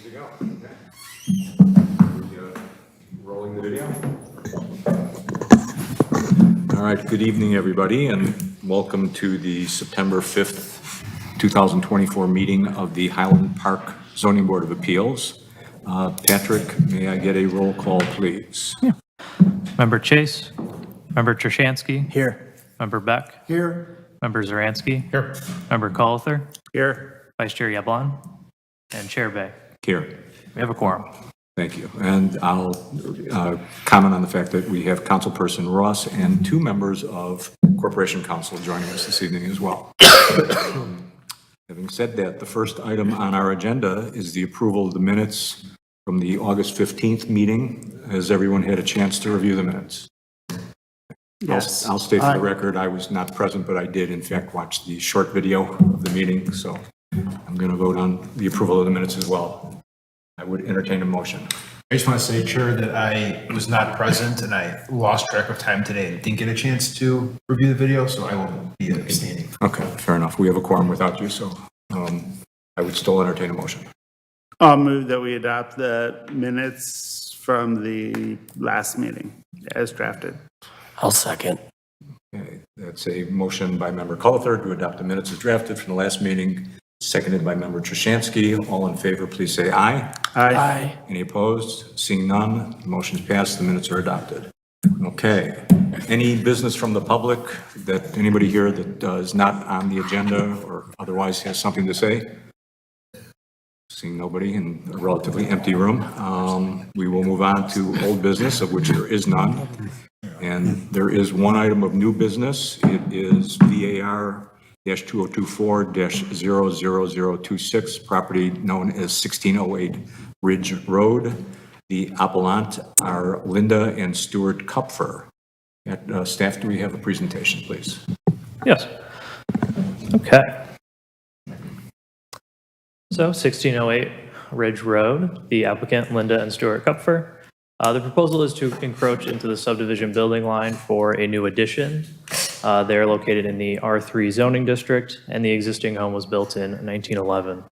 to go. Okay. Rolling the video. All right, good evening, everybody, and welcome to the September 5th, 2024 meeting of the Highland Park Zoning Board of Appeals. Patrick, may I get a roll call, please? Yeah. Member Chase, Member Trushansky. Here. Member Beck. Here. Member Zaransky. Here. Member Colither. Here. Vice Chair Yablon. And Chair Bay. Here. We have a quorum. Thank you. And I'll comment on the fact that we have Councilperson Ross and two members of Corporation Council joining us this evening as well. Having said that, the first item on our agenda is the approval of the minutes from the August 15th meeting. Has everyone had a chance to review the minutes? Yes. I'll state for the record, I was not present, but I did in fact watch the short video of the meeting, so I'm going to vote on the approval of the minutes as well. I would entertain a motion. I just want to say, Chair, that I was not present and I lost track of time today and didn't get a chance to review the video, so I will be abstaining. Okay, fair enough. We have a quorum without you, so I would still entertain a motion. I'll move that we adopt the minutes from the last meeting as drafted. I'll second. Okay, that's a motion by Member Colither to adopt the minutes as drafted from the last meeting, seconded by Member Trushansky. All in favor, please say aye. Aye. Any opposed? Seeing none, the motion's passed, the minutes are adopted. Okay. Any business from the public that anybody here that is not on the agenda or otherwise has something to say? Seeing nobody in a relatively empty room, we will move on to old business, of which there is none. And there is one item of new business. It is VAR-2024-00026, property known as 1608 Ridge Road. The appellant are Linda and Stuart Kupfer. Staff, do we have a presentation, please? Yes. Okay. So 1608 Ridge Road, the applicant Linda and Stuart Kupfer. The proposal is to encroach into the subdivision building line for a new addition. They're located in the R3 zoning district, and the existing home was built in 1911.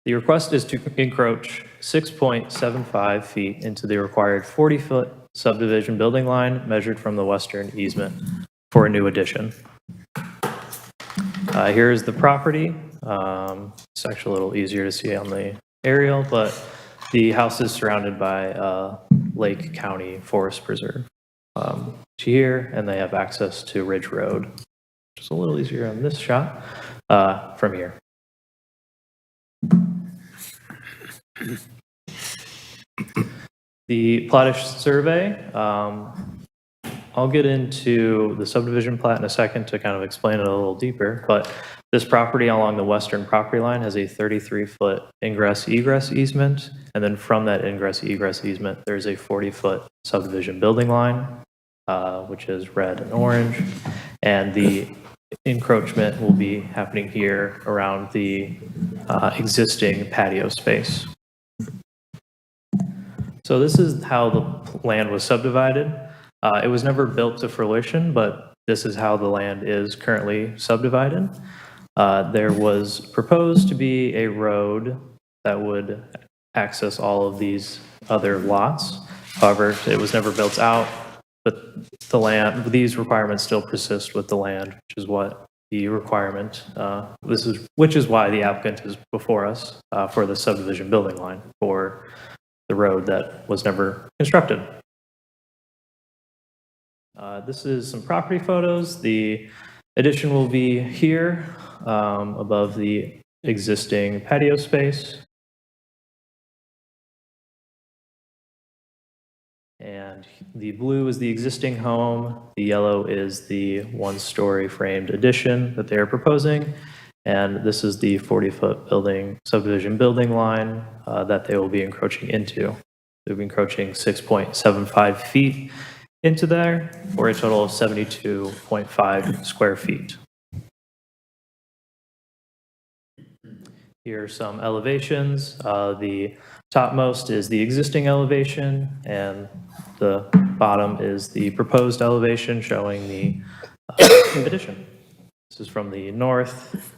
The request is to encroach 6.75 feet into the required 40-foot subdivision building line measured from the western easement for a new addition. Here is the property. It's actually a little easier to see on the aerial, but the house is surrounded by Lake County Forest Preserve here, and they have access to Ridge Road, which is a little easier on this shot from here. The platish survey, I'll get into the subdivision plat in a second to kind of explain it a little deeper, but this property along the western property line has a 33-foot ingress-egress easement, and then from that ingress-egress easement, there's a 40-foot subdivision building line, which is red and orange, and the encroachment will be happening here around the existing patio space. So this is how the land was subdivided. It was never built to fruition, but this is how the land is currently subdivided. There was proposed to be a road that would access all of these other lots. However, it was never built out, but the land, these requirements still persist with the land, which is what the requirement, which is why the applicant is before us for the subdivision building line for the road that was never constructed. This is some property photos. The addition will be here above the existing patio space. And the blue is the existing home. The yellow is the one-story framed addition that they are proposing. And this is the 40-foot subdivision building line that they will be encroaching into. They'll be encroaching 6.75 feet into there for a total of 72.5 square feet. Here are some elevations. The topmost is the existing elevation, and the bottom is the proposed elevation showing the addition. This is from the north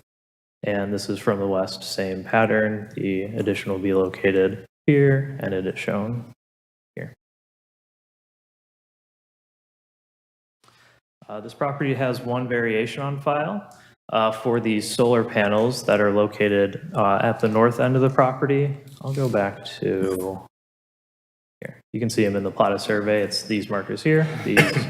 And this is from the west, same pattern. The addition will be located here, and it is shown here. This property has one variation on file for the solar panels that are located at the north end of the property. I'll go back to here. You can see them in the plotted survey. It's these markers here. These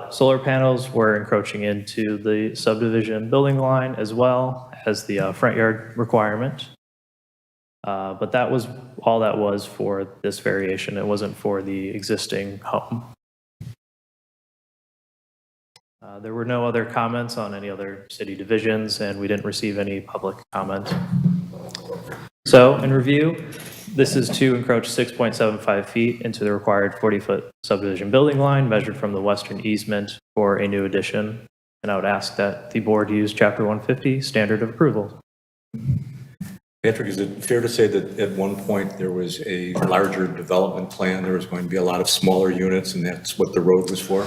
solar panels were encroaching into the subdivision building line as well as the front yard requirement. But that was all that was for this variation. It wasn't for the existing home. There were no other comments on any other city divisions, and we didn't receive any public comment. So, in review, this is to encroach 6.75 feet into the required 40-foot subdivision building line measured from the western easement for a new addition. And I would ask that the board use Chapter 150 standard of approval. Patrick, is it fair to say that at one point there was a larger development plan? There was going to be a lot of smaller units, and that's what the road was for?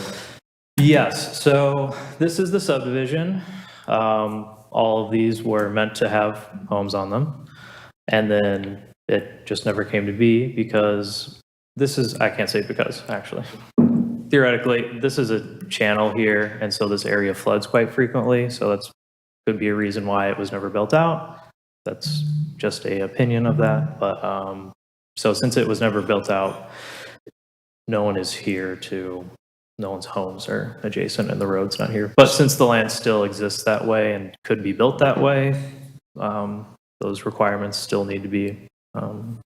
Yes, so this is the subdivision. All of these were meant to have homes on them. And then it just never came to be because this is, I can't say because, actually. Theoretically, this is a channel here, and so this area floods quite frequently, so that's could be a reason why it was never built out. That's just an opinion of that, but so since it was never built out, no one is here to, no one's homes are adjacent and the road's not here. But since the land still exists that way and could be built that way, those requirements still need to be.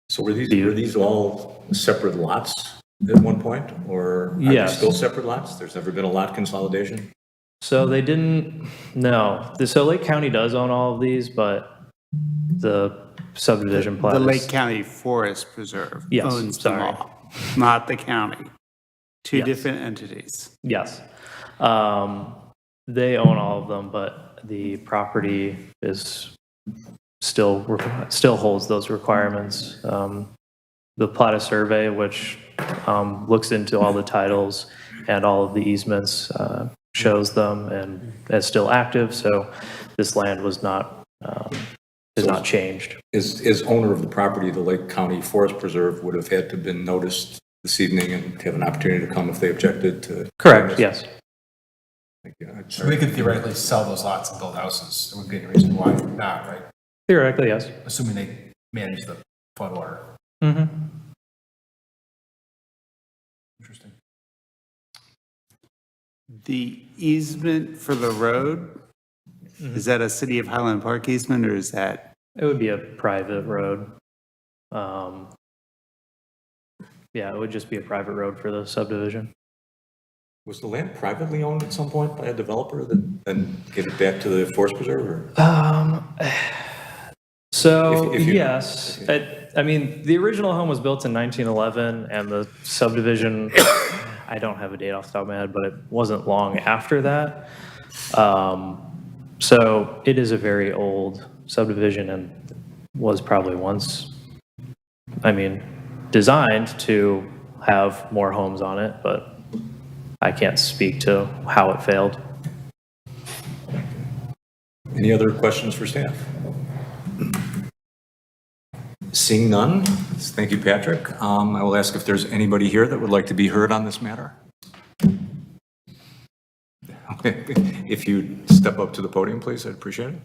So were these all separate lots at one point, or are they Yes. still separate lots? There's never been a lot consolidation? So they didn't, no. So Lake County does own all of these, but the subdivision plat The is- Lake County Forest Preserve Yes, owns them sorry. all, not the county. Two Yes. different entities. Yes. They own all of them, but the property is still holds those requirements. The platted survey, which looks into all the titles and all of the easements, shows them and is still active. So this land was not is not changed. As owner of the property, the Lake County Forest Preserve would have had to have been noticed this evening and have an opportunity to come if they objected to. Correct. Yes. So we could theoretically sell those lots and build houses. There wouldn't be any reason why not, right? Theoretically, yes. Assuming they manage the floodwater. Mm-hmm. Interesting. The easement for the road, is that a City of Highland Park easement, or is that? It would be a private road. Yeah, it would just be a private road for the subdivision. Was the land privately owned at some point by a developer that then gave it back to the Forest Preserve? Or? So If you- yes, I mean, the original home was built in 1911 and the subdivision, I don't have a date off the top of my head, but it wasn't long after that. So it is a very old subdivision and was probably once, I mean, designed to have more homes on it, but I can't speak to how it failed. Any other questions for staff? Seeing none, thank you, Patrick. I will ask if there's anybody here that would like to be heard on this matter. If you'd step up to the podium, please, I'd appreciate it.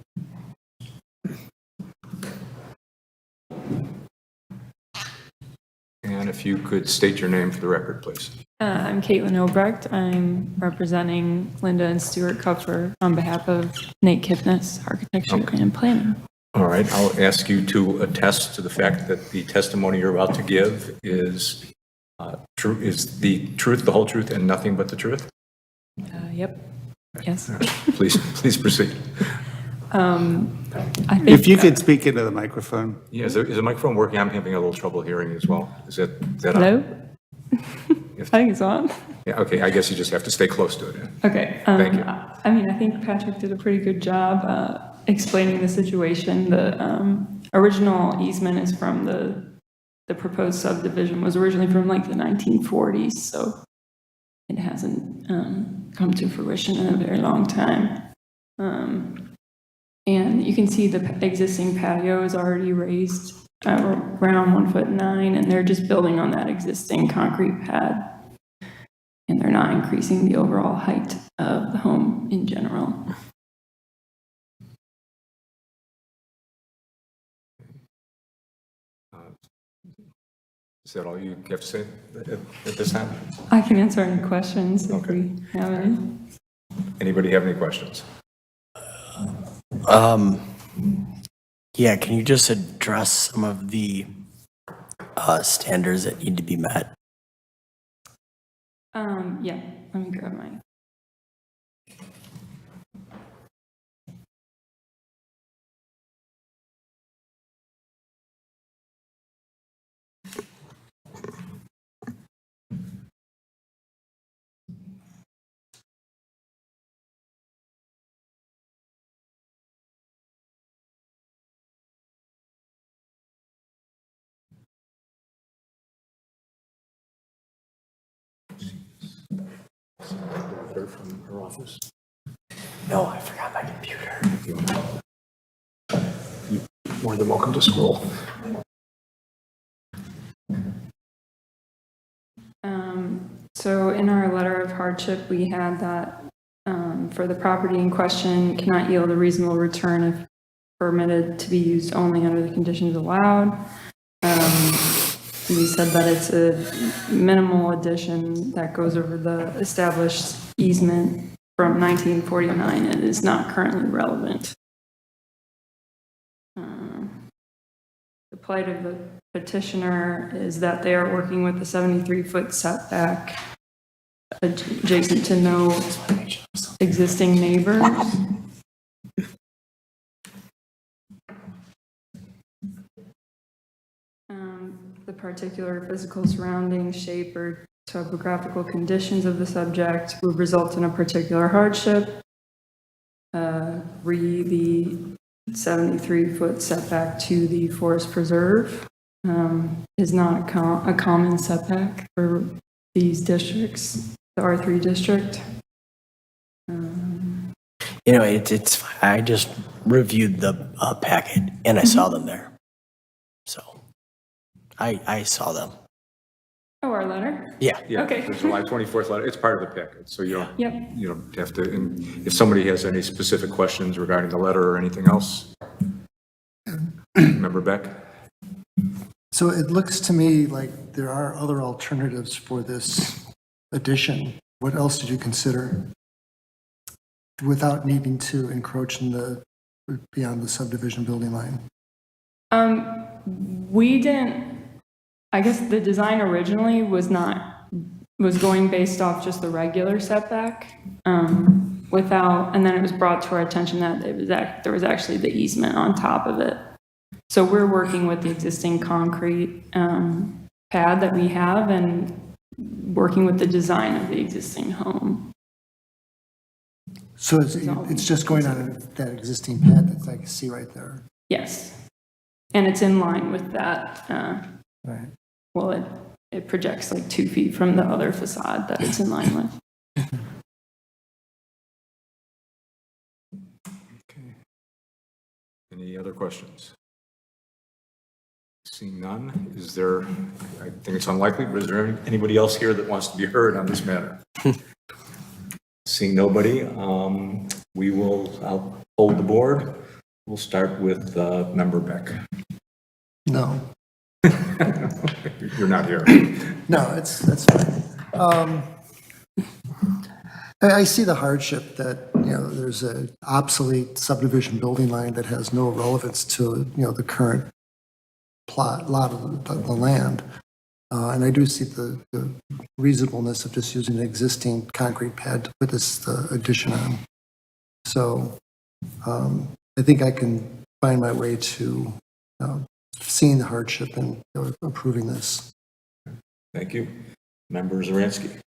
And if you could state your name for the record, please. I'm Caitlin Obrecht. I'm representing Linda and Stuart Kupfer on behalf of Nate Kipnis, Architecture and Planning. All right, I'll ask you to attest to the fact that the testimony you're about to give is true, is the truth, the whole truth, and nothing but the truth? Yep. Yes. Please proceed. I think If you could speak into the microphone. Yeah, is the microphone working? I'm having a little trouble hearing as well. Is that on? Hello? I think it's on. Yeah, okay, I guess you just have to stay close to it. Yeah. Okay. Thank you. I mean, I think Patrick did a pretty good job explaining the situation. The original easement is from the proposed subdivision was originally from like the 1940s, so it hasn't come to fruition in a very long time. And you can see the existing patio is already raised around 1'9", and they're just building on that existing concrete pad. And they're not increasing the overall height of the home in general. Is that all you have to say at this time? I can answer any questions if Okay. we have any. Anybody have any questions? Yeah, can you just address some of the standards that need to be met? Yeah, let me grab my. Letter from her office. No, I forgot my computer. You're more than welcome to scroll. So in our letter of hardship, we had that for the property in question cannot yield a reasonable return if permitted to be used only under the conditions allowed. We said that it's a minimal addition that goes over the established easement from 1949 and is not currently relevant. The plight of the petitioner is that they are working with the 73-foot setback adjacent to no existing neighbors. The particular physical surroundings, shape, or topographical conditions of the subject would result in a particular hardship. The 73-foot setback to the forest preserve is not a common setback for these districts, the R3 district. You know, it's I just reviewed the packet and I saw them there. So I saw them. Oh, our letter? Yeah. Yeah, Okay. the July 24th letter, it's part of the packet, so you don't, Yep. you don't have to, and if somebody has any specific questions regarding the letter or anything else, Member Beck? So it looks to me like there are other alternatives for this addition. What else did you consider without needing to encroach beyond the subdivision building line? We didn't, I guess the design originally was going based off just the regular setback, and then it was brought to our attention that there was actually the easement on top of it. So we're working with the existing concrete pad that we have and working with the design of the existing home. So it's just going on that existing pad that I can see right there. Yes. And it's in line with that. Right. Well, it projects like 2 feet from the other facade that it's in line with. Okay. Any other questions? Seeing none, is there, I think it's unlikely, but is there anybody else here that wants to be heard on this matter? Seeing nobody, I'll hold the board. We'll start with Member Beck. No, You're not here. no, that's fine. I see the hardship that, there's an obsolete subdivision building line that has no relevance to, the current lot of the land. And I do see the reasonableness of just using an existing concrete pad to put this addition on. So I think I can find my way to seeing the hardship and approving this. Thank you. Member Zaransky.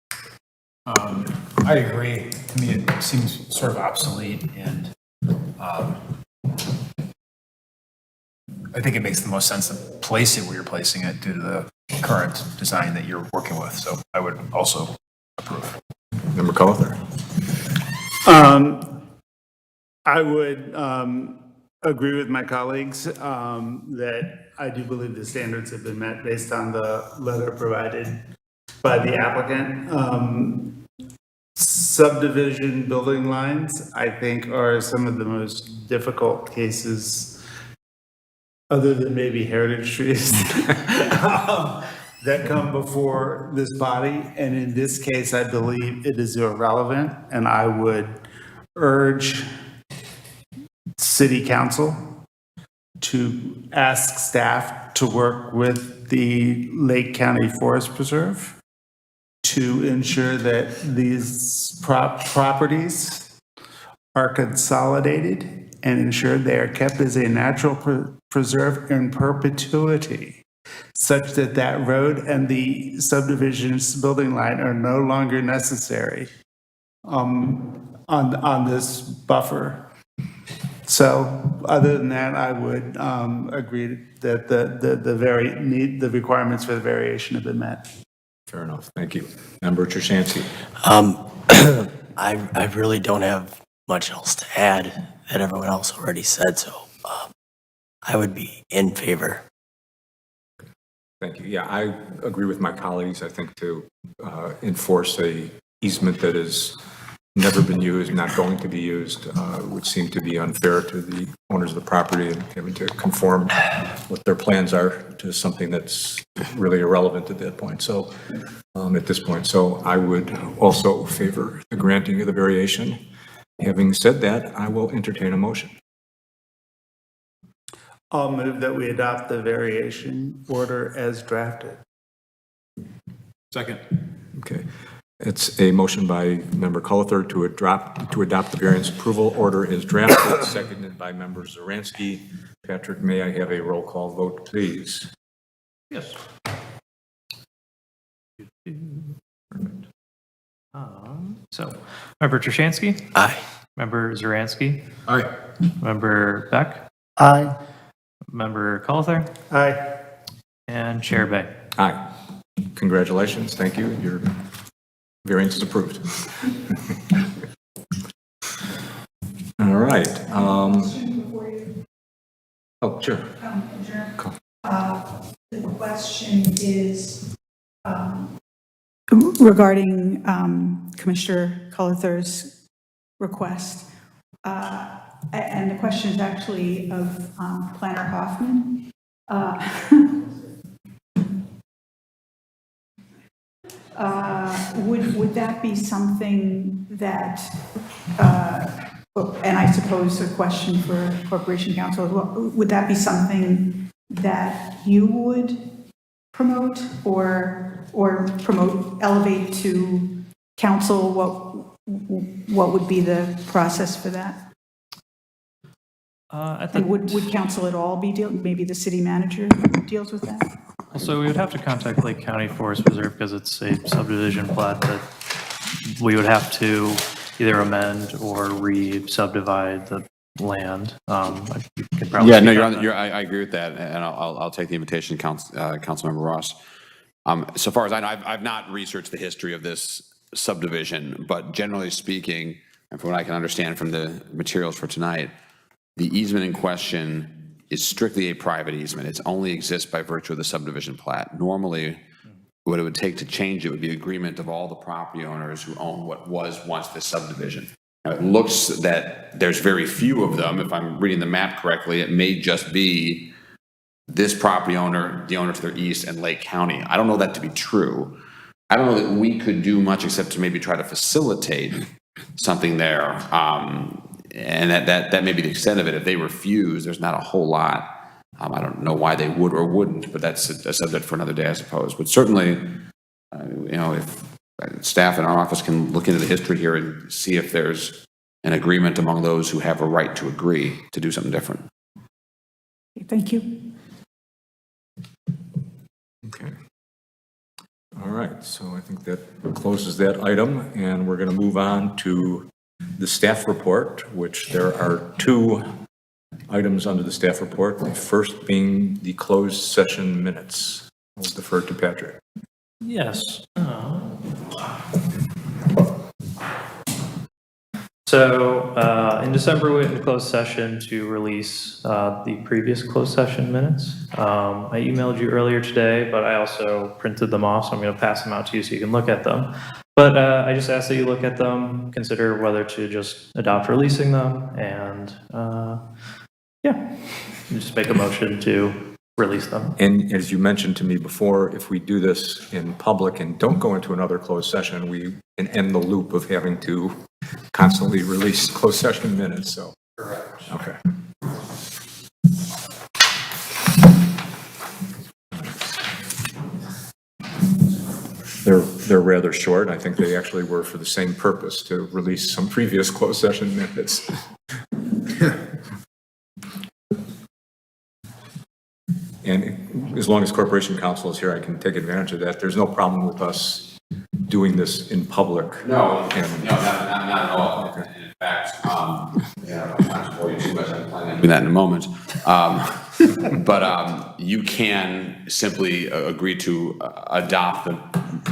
I agree. To me, it seems sort of obsolete, and I think it makes the most sense to place it where you're placing it due to the current design that you're working with. So I would also approve. Member Cawthor. I would agree with my colleagues that I do believe the standards have been met based on the letter provided by the applicant. Subdivision building lines, I think, are some of the most difficult cases, other than maybe heritage trees, that come before this body. And in this case, I believe it is irrelevant, and I would urge City Council to ask staff to work with the Lake County Forest Preserve to ensure that these properties are consolidated and ensure they are kept as a natural preserve in perpetuity, such that that road and the subdivision's building line are no longer necessary on this buffer. So other than that, I would agree that the requirements for the variation have been met. Fair enough. Thank you. Member Trushansky. I really don't have much else to add that everyone else already said, so I would be in favor. Thank you. Yeah, I agree with my colleagues. I think to enforce a easement that has never been used, not going to be used, would seem to be unfair to the owners of the property and having to conform what their plans are to something that's really irrelevant at that point. So at this point, so I would also favor the granting of the variation. Having said that, I will entertain a motion. I'll move that we adopt the variation order as drafted. Second. Okay. It's a motion by Member Collier to adopt the variance approval order as drafted, seconded by Member Zaransky. Patrick, may I have a roll call vote, please? Yes. Perfect. So, Member Trushansky, Aye. Member Zaransky, Aye. Member Beck, Aye. Member Collier, Aye. and Chair Bay. Aye. Congratulations. Thank you. Your variance is approved. All right. Oh, sure. The question is regarding Commissioner Collier's request. And the question is actually of Planner Hoffman. Would that be something that, and I suppose a question for Corporation Counsel as well, would that be something that you would promote or promote, elevate to council? What would be the process for that? And would council at all be maybe the city manager deals with that? So we would have to contact Lake County Forest Preserve because it's a subdivision plat that we would have to either amend or re-subdivide the land. I could probably Yeah, no, speak on that. I agree with that, and I'll take the invitation, Councilmember Ross. So far as I know, I've not researched the history of this subdivision, but generally speaking, and from what I can understand from the materials for tonight, the easement in question is strictly a private easement. It only exists by virtue of the subdivision plat. Normally, what it would take to change it would be agreement of all the property owners who own what was once the subdivision. Now, it looks that there's very few of them. If I'm reading the map correctly, it may just be this property owner, the owner to their east, and Lake County. I don't know that to be true. I don't know that we could do much except to maybe try to facilitate something there. And that may be the extent of it. If they refuse, there's not a whole lot. I don't know why they would or wouldn't, but that's a subject for another day, I suppose. But certainly, if staff in our office can look into the history here and see if there's an agreement among those who have a right to agree to do something different. Thank you. Okay. All right. So I think that closes that item, and we're going to move on to the staff report, which there are two items under the staff report. The first being the closed session minutes. I'll defer to Patrick. Yes. So in December, we went into closed session to release the previous closed session minutes. I emailed you earlier today, but I also printed them off, so I'm going to pass them out to you so you can look at them. But I just ask that you look at them, consider whether to just adopt releasing them, and yeah, just make a motion to release them. And as you mentioned to me before, if we do this in public and don't go into another closed session, we can end the loop of having to constantly release closed session minutes, so. Correct. Okay. They're rather short. I think they actually were for the same purpose, to release some previous closed session minutes. And as long as Corporation Counsel is here, I can take advantage of that. There's no problem with us doing this in public. No, And- not at all. In fact, yeah, I'm not to bore you too much. I'm planning on doing that in a moment. But you can simply agree to adopt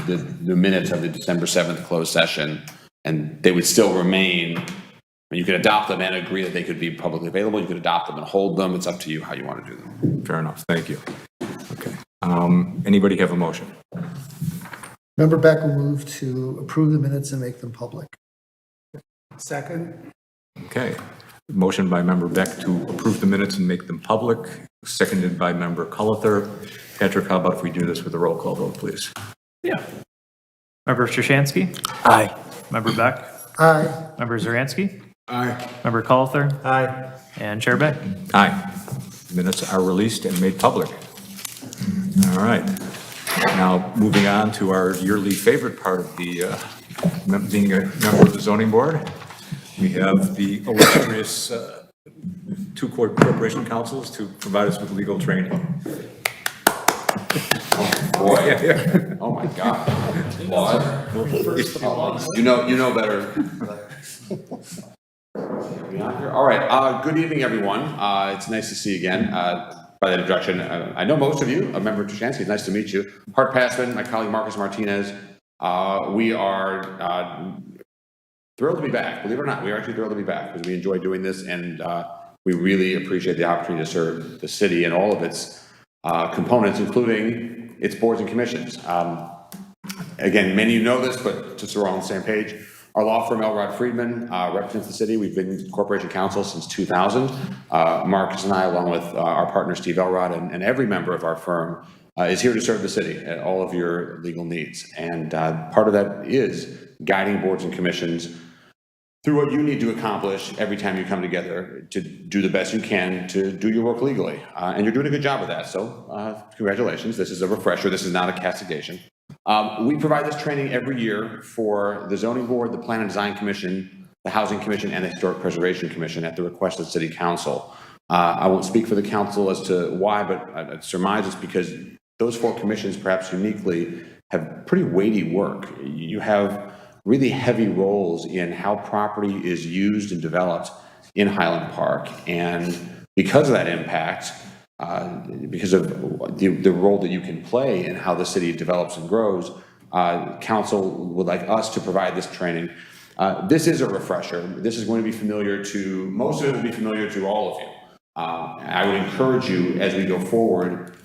the minutes of the December 7th closed session, and they would still remain. You could adopt them and agree that they could be publicly available. You could adopt them and hold them. It's up to you how you want to do them. Fair enough. Thank you. Okay. Anybody have a motion? Member Beck will move to approve the minutes and make them public. Second? Okay. Motion by Member Beck to approve the minutes and make them public, seconded by Member Cullither. Patrick, how about if we do this with a roll call vote, please? Yeah. Member Strashansky? Aye. Member Beck? Aye. Member Zaransky? Aye. Member Cullither? Aye. And Chair Beck? Aye. Minutes are released and made public. All right. Now, moving on to our yearly favorite part of the being a member of the zoning board. We have the illustrious two corporation councils to provide us with legal training. Boy, oh my God. You know better. All right. Good evening, everyone. It's nice to see you again. By that introduction, I know most of you. Member Trushansky, nice to meet you. Hart Passman, my colleague Marcus Martinez. We are thrilled to be back. Believe it or not, we are actually thrilled to be back because we enjoy doing this, and we really appreciate the opportunity to serve the city and all of its components, including its boards and commissions. Again, many of you know this, but just so we're all on the same page, our law firm, Elrod Friedman, represents the city. We've been corporation counsel since 2000. Marcus and I, along with our partner, Steve Elrod, and every member of our firm is here to serve the city at all of your legal needs. And part of that is guiding boards and commissions through what you need to accomplish every time you come together to do the best you can to do your work legally. And you're doing a good job of that, so congratulations. This is a refresher. This is not a castigation. We provide this training every year for the Zoning Board, the Plan and Design Commission, the Housing Commission, and the Historic Preservation Commission at the request of the City Council. I won't speak for the council as to why, but I surmise it's because those four commissions, perhaps uniquely, have pretty weighty work. You have really heavy roles in how property is used and developed in Highland Park. And because of that impact, because of the role that you can play in how the city develops and grows, council would like us to provide this training. This is a refresher. This is going to be familiar to, most of it will be familiar to all of you. I would encourage you as we go forward,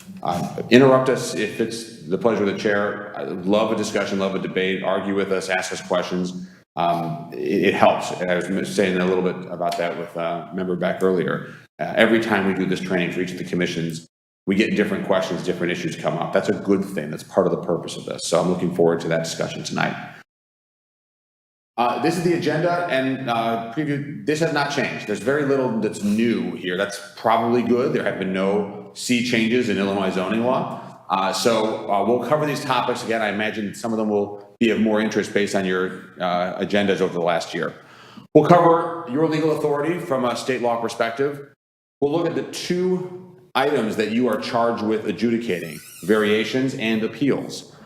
interrupt us if it's the pleasure of the chair. I love a discussion, love a debate, argue with us, ask us questions. It helps. And I was saying a little bit about that with Member Beck earlier. Every time we do this training for each of the commissions, we get different questions, different issues come up. That's a good thing. That's part of the purpose of this. So I'm looking forward to that discussion tonight. This is the agenda, and preview. This has not changed. There's very little that's new here. That's probably good. There have been no sea changes in Illinois zoning law. So we'll cover these topics again. I imagine some of them will be of more interest based on your agendas over the last year. We'll cover your legal authority from a state law perspective. We'll look at the two items that you are charged with adjudicating, variations and appeals.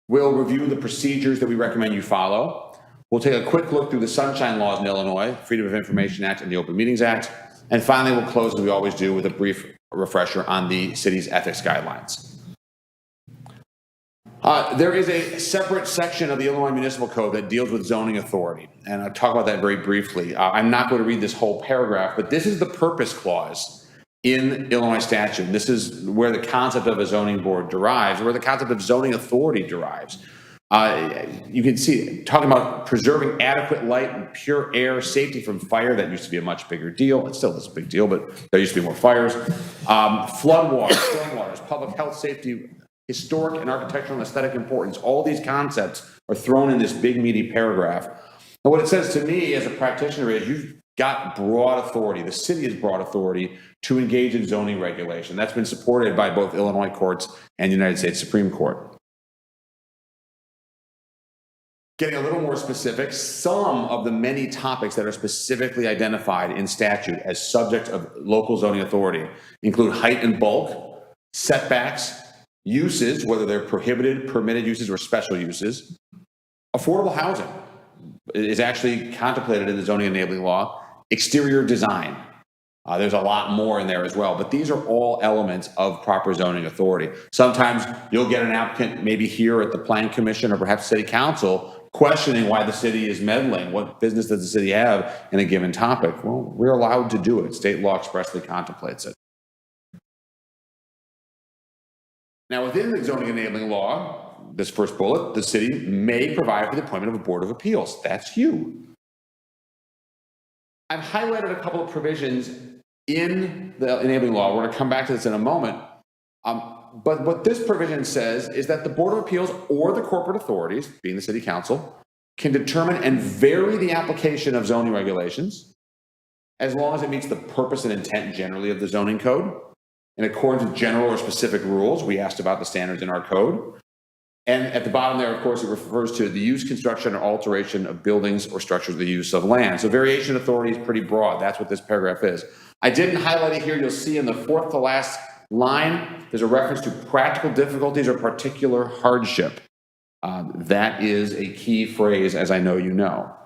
We'll review the procedures that we recommend you follow. We'll take a quick look through the sunshine laws in Illinois, Freedom of Information Act and the Open Meetings Act. And finally, we'll close, as we always do, with a brief refresher on the city's ethics guidelines. There is a separate section of the Illinois Municipal Code that deals with zoning authority, and I'll talk about that very briefly. I'm not going to read this whole paragraph, but this is the purpose clause in Illinois statute. This is where the concept of a zoning board derives, where the concept of zoning authority derives. You can see, talking about preserving adequate light and pure air, safety from fire, that used to be a much bigger deal. It still is a big deal, but there used to be more fires. Floodwater, stormwaters, public health, safety, historic and architectural and aesthetic importance. All these concepts are thrown in this big meaty paragraph. And what it says to me as a practitioner is you've got broad authority. The city has broad authority to engage in zoning regulation. That's been supported by both Illinois courts and the United States Supreme Court. Getting a little more specific, some of the many topics that are specifically identified in statute as subject of local zoning authority include height and bulk, setbacks, uses, whether they're prohibited, permitted uses, or special uses. Affordable housing is actually contemplated in the zoning enabling law. Exterior design. There's a lot more in there as well, but these are all elements of proper zoning authority. Sometimes you'll get an applicant maybe here at the Plan Commission or perhaps City Council questioning why the city is meddling. What business does the city have in a given topic? Well, we're allowed to do it. State law expressly contemplates it. Now, within the zoning enabling law, this first bullet, the city may provide for the appointment of a board of appeals. That's you. I've highlighted a couple of provisions in the enabling law. We're going to come back to this in a moment. But what this provision says is that the Board of Appeals or the corporate authorities, being the City Council, can determine and vary the application of zoning regulations as long as it meets the purpose and intent generally of the zoning code in accordance with general or specific rules. We asked about the standards in our code. And at the bottom there, of course, it refers to the use, construction, or alteration of buildings or structures, the use of land. So variation authority is pretty broad. That's what this paragraph is. I didn't highlight it here. You'll see in the fourth to last line, there's a reference to practical difficulties or particular hardship. That is a key phrase, as I know you know.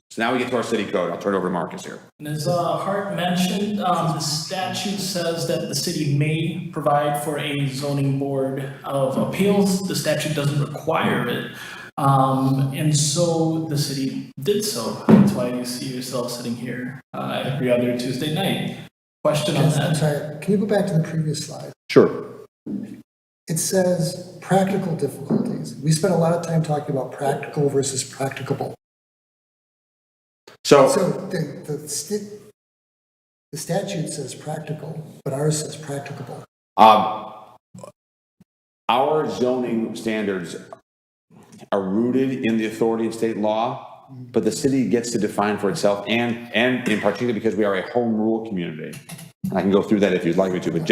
So now we get to our city code. I'll turn it over to Marcus here. And as Hart mentioned, the statute says that the city may provide for a zoning board of appeals. The statute doesn't require it. And so the city did so. That's why you see yourself sitting here every other Tuesday night. Question on I'm that? sorry, can you go back to the previous slide? Sure. It says practical difficulties. We spent a lot of time talking about practical versus practicable. So the statute says practical, but ours says practicable. our zoning standards are rooted in the authority of state law, but the city gets to define for itself, and in particular because we are a home rule community. And I can go through that if you'd like me to, but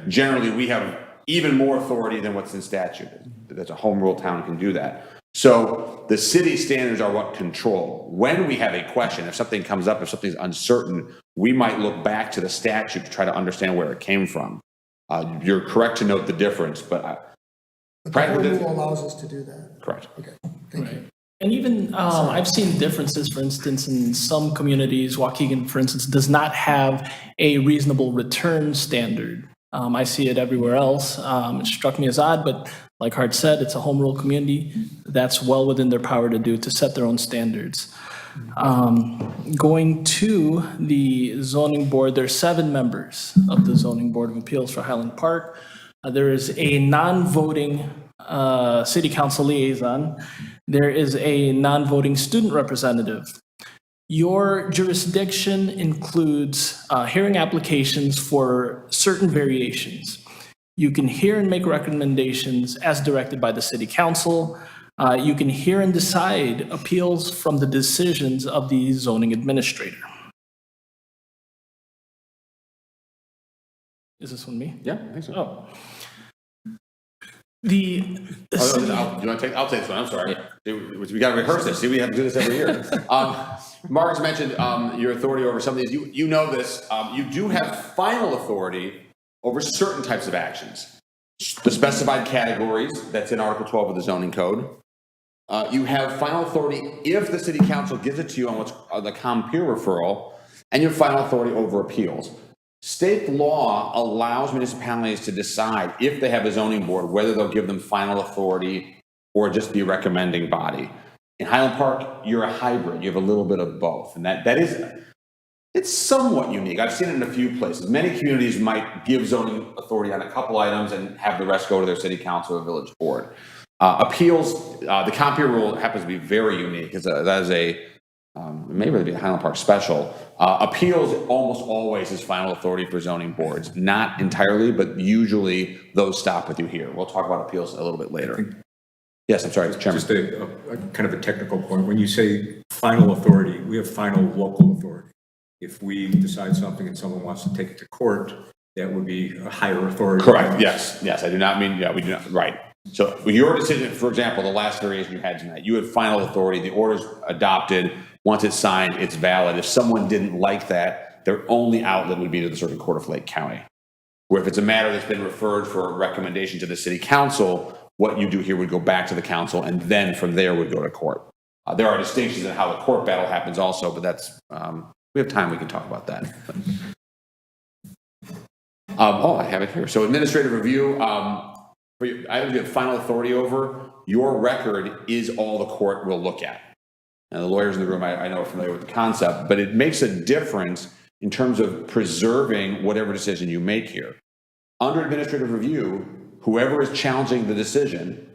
generally we have even more authority than what's in statute. That's a home rule town can do that. So the city standards are what control. When we have a question, if something comes up, if something's uncertain, we might look back to the statute to try to understand where it came from. You're correct to note the difference, but the home rule allows us to do that. Correct. Okay, thank you. And even I've seen differences, for instance, in some communities. Waukegan, for instance, does not have a reasonable return standard. I see it everywhere else. It struck me as odd, but like Hart said, it's a home rule community. That's well within their power to do, to set their own standards. Going to the zoning board, there's 7 members of the zoning board of appeals for Highland Park. There is a non-voting city council liaison. There is a non-voting student representative. Your jurisdiction includes hearing applications for certain variations. You can hear and make recommendations as directed by the city council. You can hear and decide appeals from the decisions of the zoning administrator. Is this one me? Yeah, I think so. Oh. I'll take this one. I'm sorry. We got to rehearse this. See, we have to do this every year. Mark's mentioned your authority over some of these. You know this. You do have final authority over certain types of actions. The specified categories, that's in Article 12 of the zoning code. You have final authority if the city council gives it to you on what's the ComPeer referral, and you have final authority over appeals. State law allows municipalities to decide if they have a zoning board, whether they'll give them final authority or just be a recommending body. In Highland Park, you're a hybrid. You have a little bit of both. And that is, it's somewhat unique. I've seen it in a few places. Many communities might give zoning authority on a couple items and have the rest go to their city council or village board. Appeals, the compere rule happens to be very unique. That is a, maybe it'd be a Highland Park special. Appeals almost always is final authority for zoning boards. Not entirely, but usually those stop with you here. We'll talk about appeals a little bit later. Yes, I'm sorry, Chairman. Just a kind of a technical point. When you say final authority, we have final local authority. If we decide something and someone wants to take it to court, that would be a higher authority. Correct, yes, I do not mean, we do not, right. So with your decision, for example, the last variation you had tonight, you had final authority, the order's adopted, once it's signed, it's valid. If someone didn't like that, their only outlet would be to the Circuit Court of Lake County. Where if it's a matter that's been referred for a recommendation to the city council, what you do here would go back to the council and then from there would go to court. There are distinctions in how the court battle happens also, but that's, we have time, we can talk about that. I have it here. So administrative review, for items you have final authority over, your record is all the court will look at. And the lawyers in the room, I know are familiar with the concept, but it makes a difference in terms of preserving whatever decision you make here. Under administrative review, whoever is challenging the decision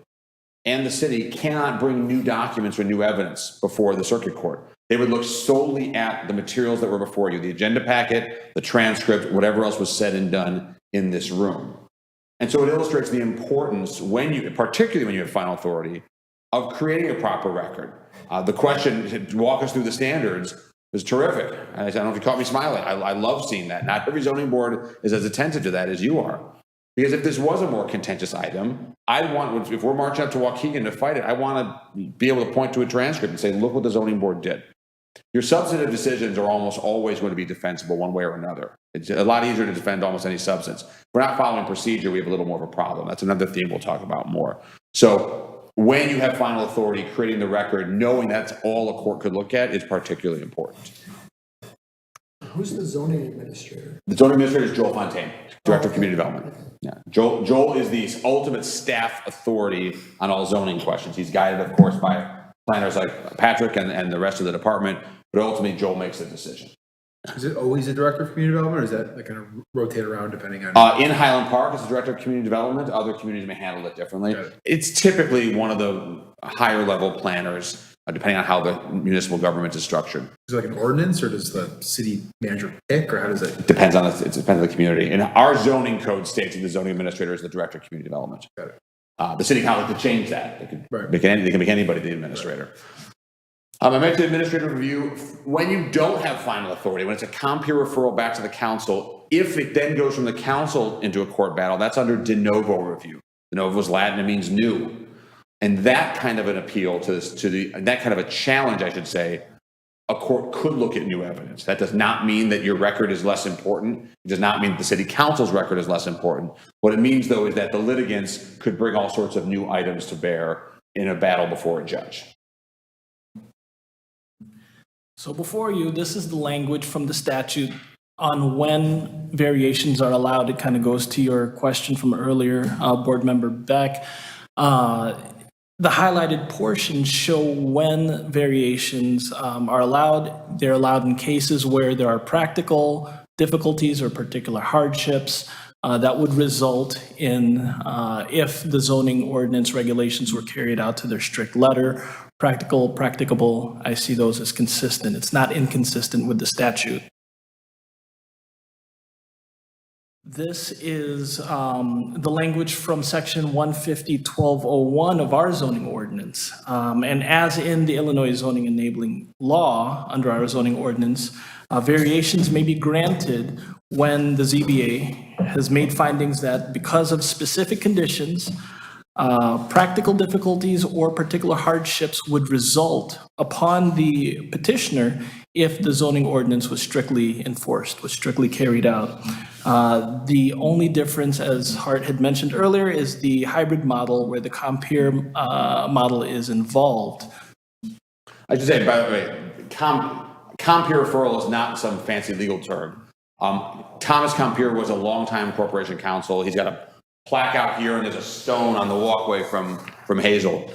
and the city cannot bring new documents or new evidence before the circuit court. They would look solely at the materials that were before you, the agenda packet, the transcript, whatever else was said and done in this room. And so it illustrates the importance, particularly when you have final authority, of creating a proper record. The question to walk us through the standards was terrific. I don't know if you caught me smiling. I love seeing that. Not every zoning board is as attentive to that as you are. Because if this was a more contentious item, if we're marching up to Waukegan to fight it, I want to be able to point to a transcript and say, look what the zoning board did. Your substantive decisions are almost always going to be defensible one way or another. It's a lot easier to defend almost any substance. If we're not following procedure, we have a little more of a problem. That's another theme we'll talk about more. So when you have final authority, creating the record, knowing that's all a court could look at is particularly important. Who's the zoning administrator? The zoning administrator is Joel Fontaine, Director of Community Development. Yeah. Joel is the ultimate staff authority on all zoning questions. He's guided, of course, by planners like Patrick and the rest of the department, but ultimately Joel makes the decision. Is it always the director of community development, or is that like kind of rotate around depending on? In Highland Park, it's the director of community development. Other communities may handle it differently. It's typically one of the higher level planners, depending on how the municipal government is structured. Is it like an ordinance, or does the city manager pick, or how does it? It depends on the community. And our zoning code states that the zoning administrator is the director of community development. Got it. The city council could change that. They can make anybody the administrator. I mentioned administrative review. When you don't have final authority, when it's a compere referral back to the council, if it then goes from the council into a court battle, that's under de novo review. De novo is Latin, it means new. And that kind of an appeal that kind of a challenge, I should say, a court could look at new evidence. That does not mean that your record is less important. It does not mean that the city council's record is less important. What it means, though, is that the litigants could bring all sorts of new items to bear in a battle before a judge. So before you, this is the language from the statute on when variations are allowed. It kind of goes to your question from earlier, Board Member Beck. The highlighted portions show when variations are allowed. They're allowed in cases where there are practical difficulties or particular hardships that would result in, if the zoning ordinance regulations were carried out to their strict letter, practicable, I see those as consistent. It's not inconsistent with the statute. This is the language from section 150.1201 of our zoning ordinance. And as in the Illinois zoning enabling law under our zoning ordinance, variations may be granted when the ZBA has made findings that because of specific conditions, practical difficulties or particular hardships would result upon the petitioner if the zoning ordinance was strictly enforced, was strictly carried out. The only difference, as Hart had mentioned earlier, is the hybrid model where the compere model is involved. I should say, by the way, compere referral is not some fancy legal term. Thomas Compier was a longtime corporation counsel. He's got a plaque out here, and there's a stone on the walkway from Hazel.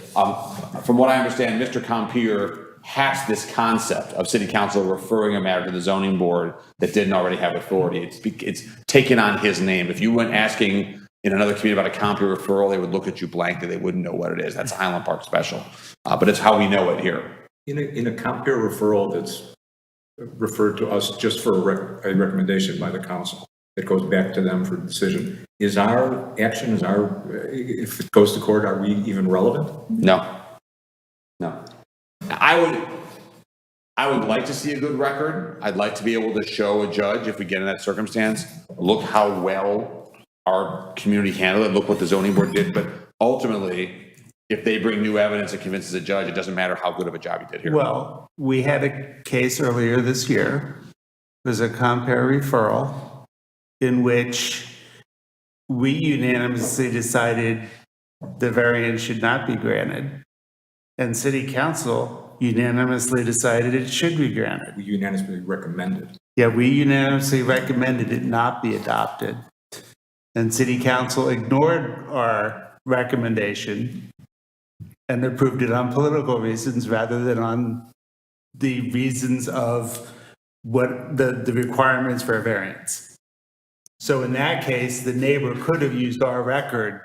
From what I understand, Mr. Compier hatched this concept of city council referring a matter to the zoning board that didn't already have authority. It's taken on his name. If you went asking in another community about a Compier referral, they would look at you blankly. They wouldn't know what it is. That's Highland Park special. But it's how we know it here. In a Compier referral that's referred to us just for a recommendation by the council, it goes back to them for decision. Is our action, if it goes to court, are we even relevant? No. I would like to see a good record. I'd like to be able to show a judge, if we get in that circumstance, look how well our community handled it, look what the zoning board did. But ultimately, if they bring new evidence that convinces a judge, it doesn't matter how good of a job you did here. Well, we had a case earlier this year. There's a Compier referral in which we unanimously decided the variance should not be granted. And city council unanimously decided it should be granted. We unanimously recommended. Yeah, we unanimously recommended it not be adopted. And city council ignored our recommendation and approved it on political reasons rather than on the reasons of what the requirements for a variance. So in that case, the neighbor could have used our record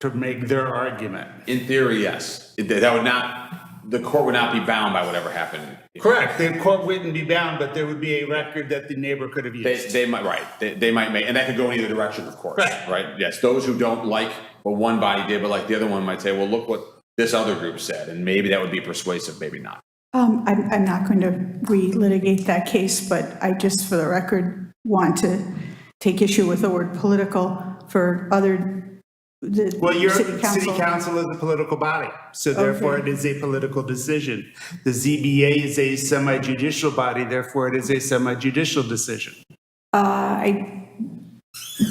to make their argument. In theory, yes. The court would not be bound by whatever happened. Correct. The court wouldn't be bound, but there would be a record that the neighbor could have used. They might, right. They might make, and that could go in either direction, of course. Right? Yes. Those who don't like what one body did, but like the other one might say, well, look what this other group said. And maybe that would be persuasive, maybe not. I'm not going to relitigate that case, but I just, for the record, want to take issue with the word political for Well, your city council is a political body, so therefore it is a political decision. The ZBA is a semi-judicial body, therefore it is a semi-judicial decision. I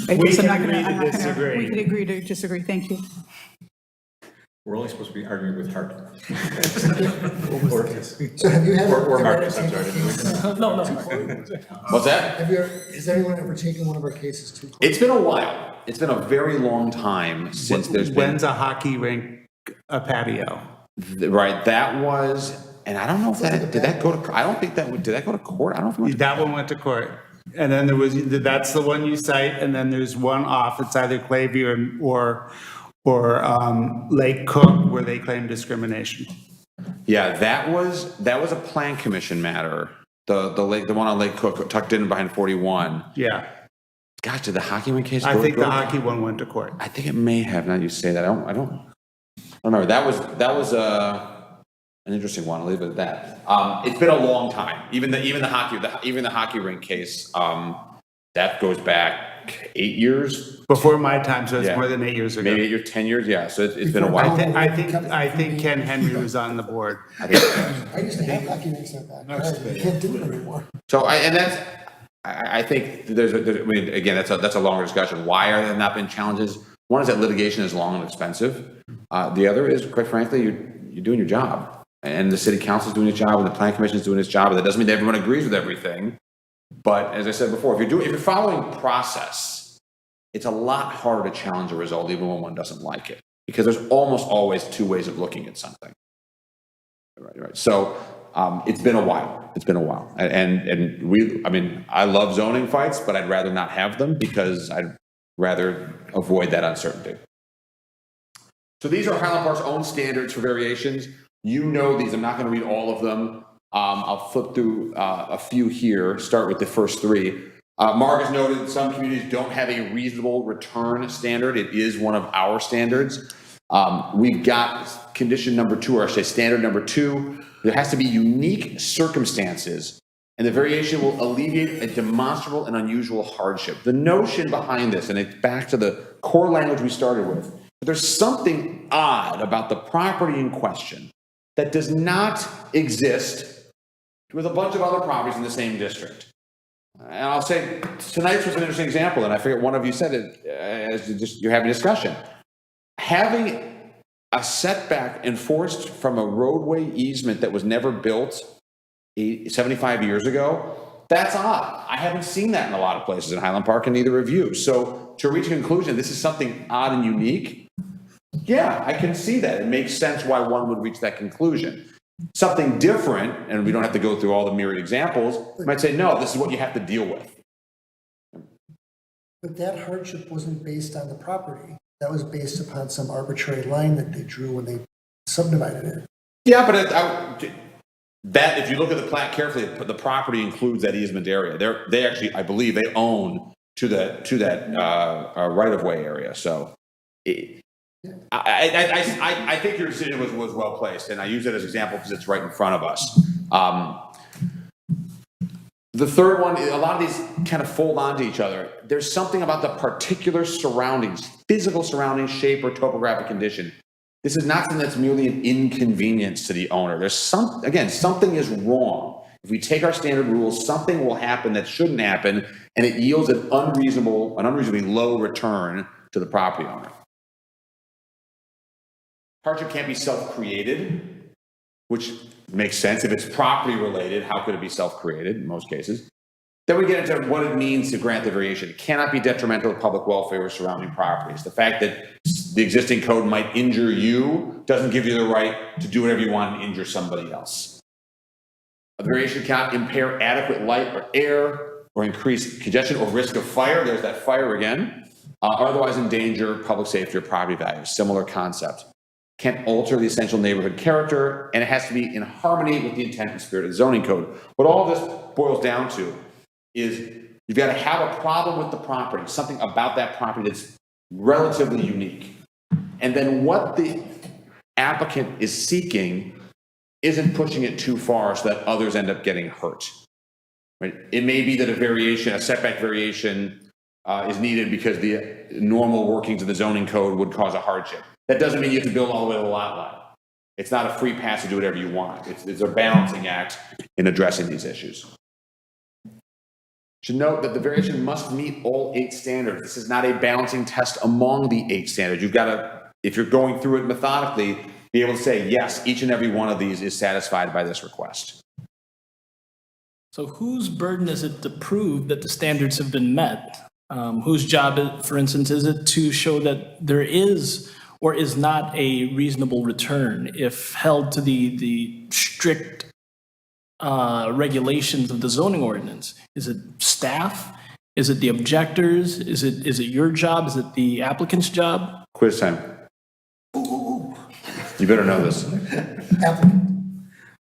We guess I'm can not agree going to disagree. We can agree to disagree. Thank you. We're only supposed to be arguing with heart. So have you had? Or Marcus, I'm sorry. No. What's that? Has anyone ever taken one of our cases to court? It's been a while. It's been a very long time since there's been. When's a hockey rink a patio? Right, that was, and I don't know if did that go to, I don't think did that go to court? I don't know if it went to That one went to court. And then that's the one you cite, and then there's one off, it's either Clayview or Lake Cook, where they claim discrimination. Yeah, that was a plan commission matter. The one on Lake Cook, tucked in behind 41. Yeah. Gosh, did the hockey one case? I think the hockey one went to court. I think it may have. Now you say that, I don't remember. That was an interesting one. I'll leave it at that. It's been a long time. Even the hockey rink case. That goes back 8 years. Before my time, so it's more than 8 years ago. Maybe 8 years, 10 years. Yeah. So it's been a while. I think Ken Henry was on the board. I used to have hockey rinks like that. You can't do it anymore. So I think again, that's a longer discussion. Why are there not been challenges? One is that litigation is long and expensive. The other is, quite frankly, you're doing your job, and the city council is doing its job, and the plan commission is doing its job. And that doesn't mean that everyone agrees with everything. But as I said before, if you're following process, it's a lot harder to challenge a result even when one doesn't like it, because there's almost always two ways of looking at something. Right. So it's been a while. And I love zoning fights, but I'd rather not have them because I'd rather avoid that uncertainty. So these are Highland Park's own standards for variations. You know these. I'm not going to read all of them. I'll flip through a few here, start with the first three. Mark has noted that some communities don't have a reasonable return standard. It is one of our standards. We've got condition number 2, or I should say standard number 2. There has to be unique circumstances, and the variation will alleviate a demonstrable and unusual hardship. The notion behind this, and it's back to the core language we started with, but there's something odd about the property in question that does not exist with a bunch of other properties in the same district. And I'll say, tonight's was an interesting example, and I forget one of you said it as you're having a discussion. Having a setback enforced from a roadway easement that was never built 75 years ago, That's odd. I haven't seen that in a lot of places in Highland Park, and neither have you. So to reach a conclusion, this is something odd and unique, yeah, I can see that. It makes sense why one would reach that conclusion. Something different, and we don't have to go through all the myriad examples, you might say, no, this is what you have to deal with. But that hardship wasn't based on the property. That was based upon some arbitrary line that they drew when they subdivided it. Yeah, but that, if you look at the plat carefully, the property includes that easement area. They actually, I believe, they own to that right-of-way area. So I think your decision was well placed, and I use it as an example because it's right in front of us. The third one, a lot of these kind of fold onto each other. There's something about the particular surroundings, physical surroundings, shape, or topographic condition. This is not something that's merely an inconvenience to the owner. There's something is wrong. If we take our standard rules, something will happen that shouldn't happen, and it yields an unreasonably low return to the property owner. Hardship can't be self-created, which makes sense. If it's property related, how could it be self-created in most cases? Then we get into what it means to grant the variation. It cannot be detrimental to public welfare or surrounding properties. The fact that the existing code might injure you doesn't give you the right to do whatever you want and injure somebody else. A variation cannot impair adequate light or air or increase congestion or risk of fire. There's that fire again. Or otherwise endanger public safety or property values. Similar concept. Can't alter the essential neighborhood character, and it has to be in harmony with the intent and spirit of the zoning code. What all this boils down to is you've got to have a problem with the property, something about that property that's relatively unique. And then what the applicant is seeking isn't pushing it too far so that others end up getting hurt. Right? It may be that a setback variation is needed because the normal workings of the zoning code would cause a hardship. That doesn't mean you have to build all the way to the lot line. It's not a free pass to do whatever you want. It's a balancing act in addressing these issues. Should note that the variation must meet all 8 standards. This is not a balancing test among the 8 standards. You've got to, if you're going through it methodically, be able to say, yes, each and every one of these is satisfied by this request. So whose burden is it to prove that the standards have been met? Whose job, for instance, is it to show that there is or is not a reasonable return if held to the strict regulations of the zoning ordinance? Is it staff? Is it the objectors? Is it your job? Is it the applicant's job? Quiz time. You better know this. Applicant.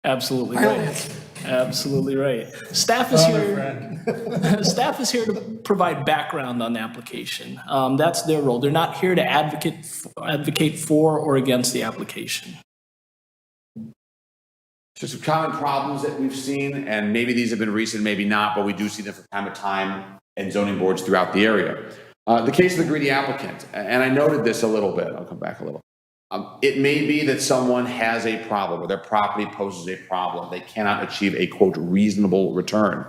Absolutely right. Absolutely right. Staff is here. Staff is here to provide background on the application. That's their role. They're not here to advocate for or against the application. So some common problems that we've seen, and maybe these have been recent, maybe not, but we do see them from time to time in zoning boards throughout the area. The case of the greedy applicant, and I noted this a little bit. I'll come back a little. It may be that someone has a problem, or their property poses a problem. They cannot achieve a, quote, reasonable return.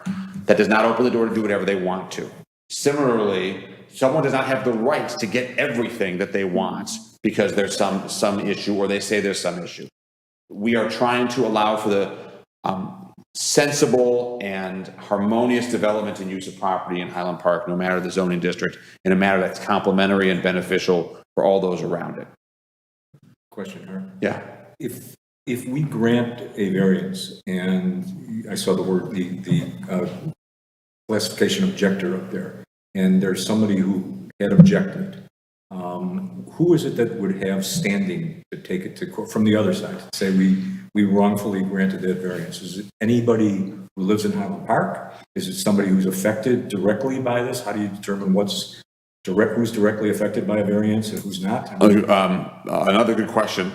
That does not open the door to do whatever they want to. Similarly, someone does not have the right to get everything that they want because there's some issue, or they say there's some issue. We are trying to allow for the sensible and harmonious development and use of property in Highland Park, no matter the zoning district, in a manner that's complementary and beneficial for all those around it. Question, Aaron? Yeah. If we grant a variance, and I saw the word, the classification objector up there, and there's somebody who had objected, who is it that would have standing to take it to court from the other side? Say we wrongfully granted that variance. Is it anybody who lives in Highland Park? Is it somebody who's affected directly by this? How do you determine who's directly affected by a variance and who's not? Another good question.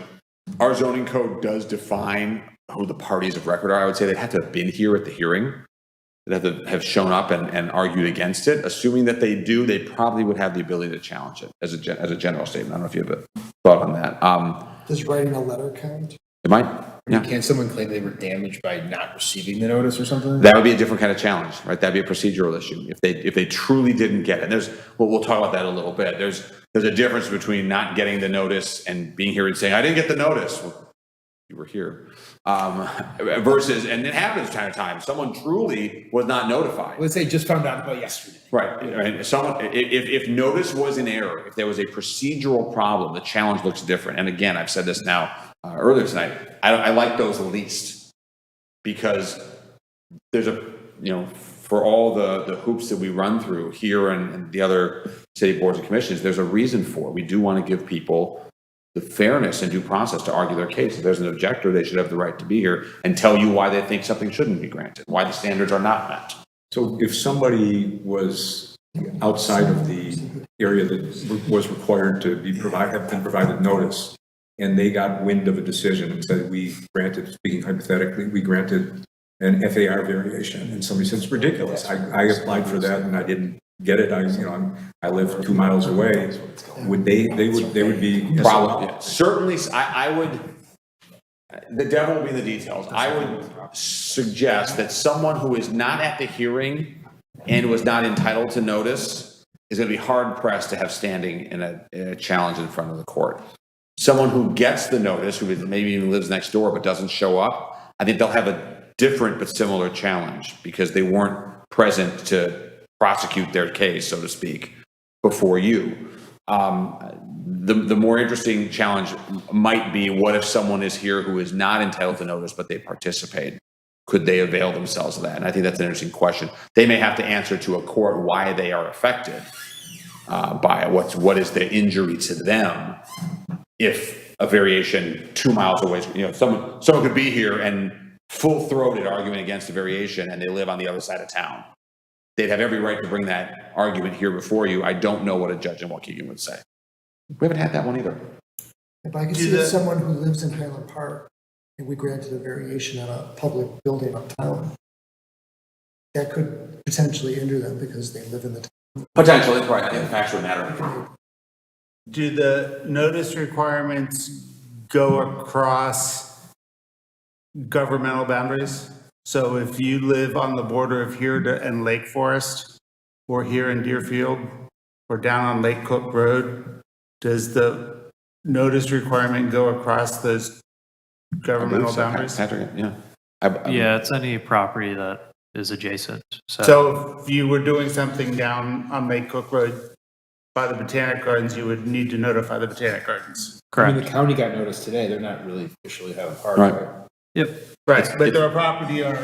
Our zoning code does define who the parties of record are. I would say they'd have to have been here at the hearing. They'd have to have shown up and argued against it. Assuming that they do, they probably would have the ability to challenge it as a general statement. I don't know if you have a thought on that. Does writing a letter count? It might. Yeah. Can someone claim they were damaged by not receiving the notice or something? That would be a different kind of challenge, right? That'd be a procedural issue. If they truly didn't get it. And we'll talk about that a little bit. There's a difference between not getting the notice and being here and saying, I didn't get the notice. you were here, versus, and it happens time to time, someone truly was not notified. Let's say just found out about yesterday. Right, and someone, if notice was in error, if there was a procedural problem, the challenge looks different. And again, I've said this now earlier tonight, I like those least, because there's a, for all the hoops that we run through here and the other city boards and commissions, there's a reason for it. We do want to give people the fairness and due process to argue their case. If there's an objector, they should have the right to be here and tell you why they think something shouldn't be granted, why the standards are not met. So if somebody was outside of the area that was required to be have been provided notice, and they got wind of a decision and said, we granted, speaking hypothetically, we granted an FAR variation, and somebody says it's ridiculous. I applied for that and I didn't get it. I live 2 miles away. Would they would be Probably, yeah. Certainly, I would, the devil will be in the details. I would suggest that someone who is not at the hearing and was not entitled to notice is going to be hard pressed to have standing in a challenge in front of the court. Someone who gets the notice, who maybe even lives next door but doesn't show up, I think they'll have a different but similar challenge because they weren't present to prosecute their case, so to speak, before you. The more interesting challenge might be, what if someone is here who is not entitled to notice but they participate? Could they avail themselves of that? And I think that's an interesting question. They may have to answer to a court why they are affected by it. What is the injury to them if a variation 2 miles away, someone could be here and full-throated arguing against a variation and they live on the other side of town. They'd have every right to bring that argument here before you. I don't know what a judge in Waukegan would say. We haven't had that one either. If I could see someone who lives in Highland Park and we granted a variation on a public building uptown, that could potentially injure them because they live in the town. Potentially, right. I think the facts would matter. Do the notice requirements go across governmental boundaries? So if you live on the border of here and Lake Forest, or here in Deerfield, or down on Lake Cook Road, does the notice requirement go across those governmental boundaries? Patrick, yeah. Yeah, it's any property that is adjacent. So if you were doing something down on Lake Cook Road by the Botanic Gardens, you would need to notify the Botanic Gardens. Correct. The county got notice today. They're not really officially Highland Park. Right. Yep. Right, but they're a property owner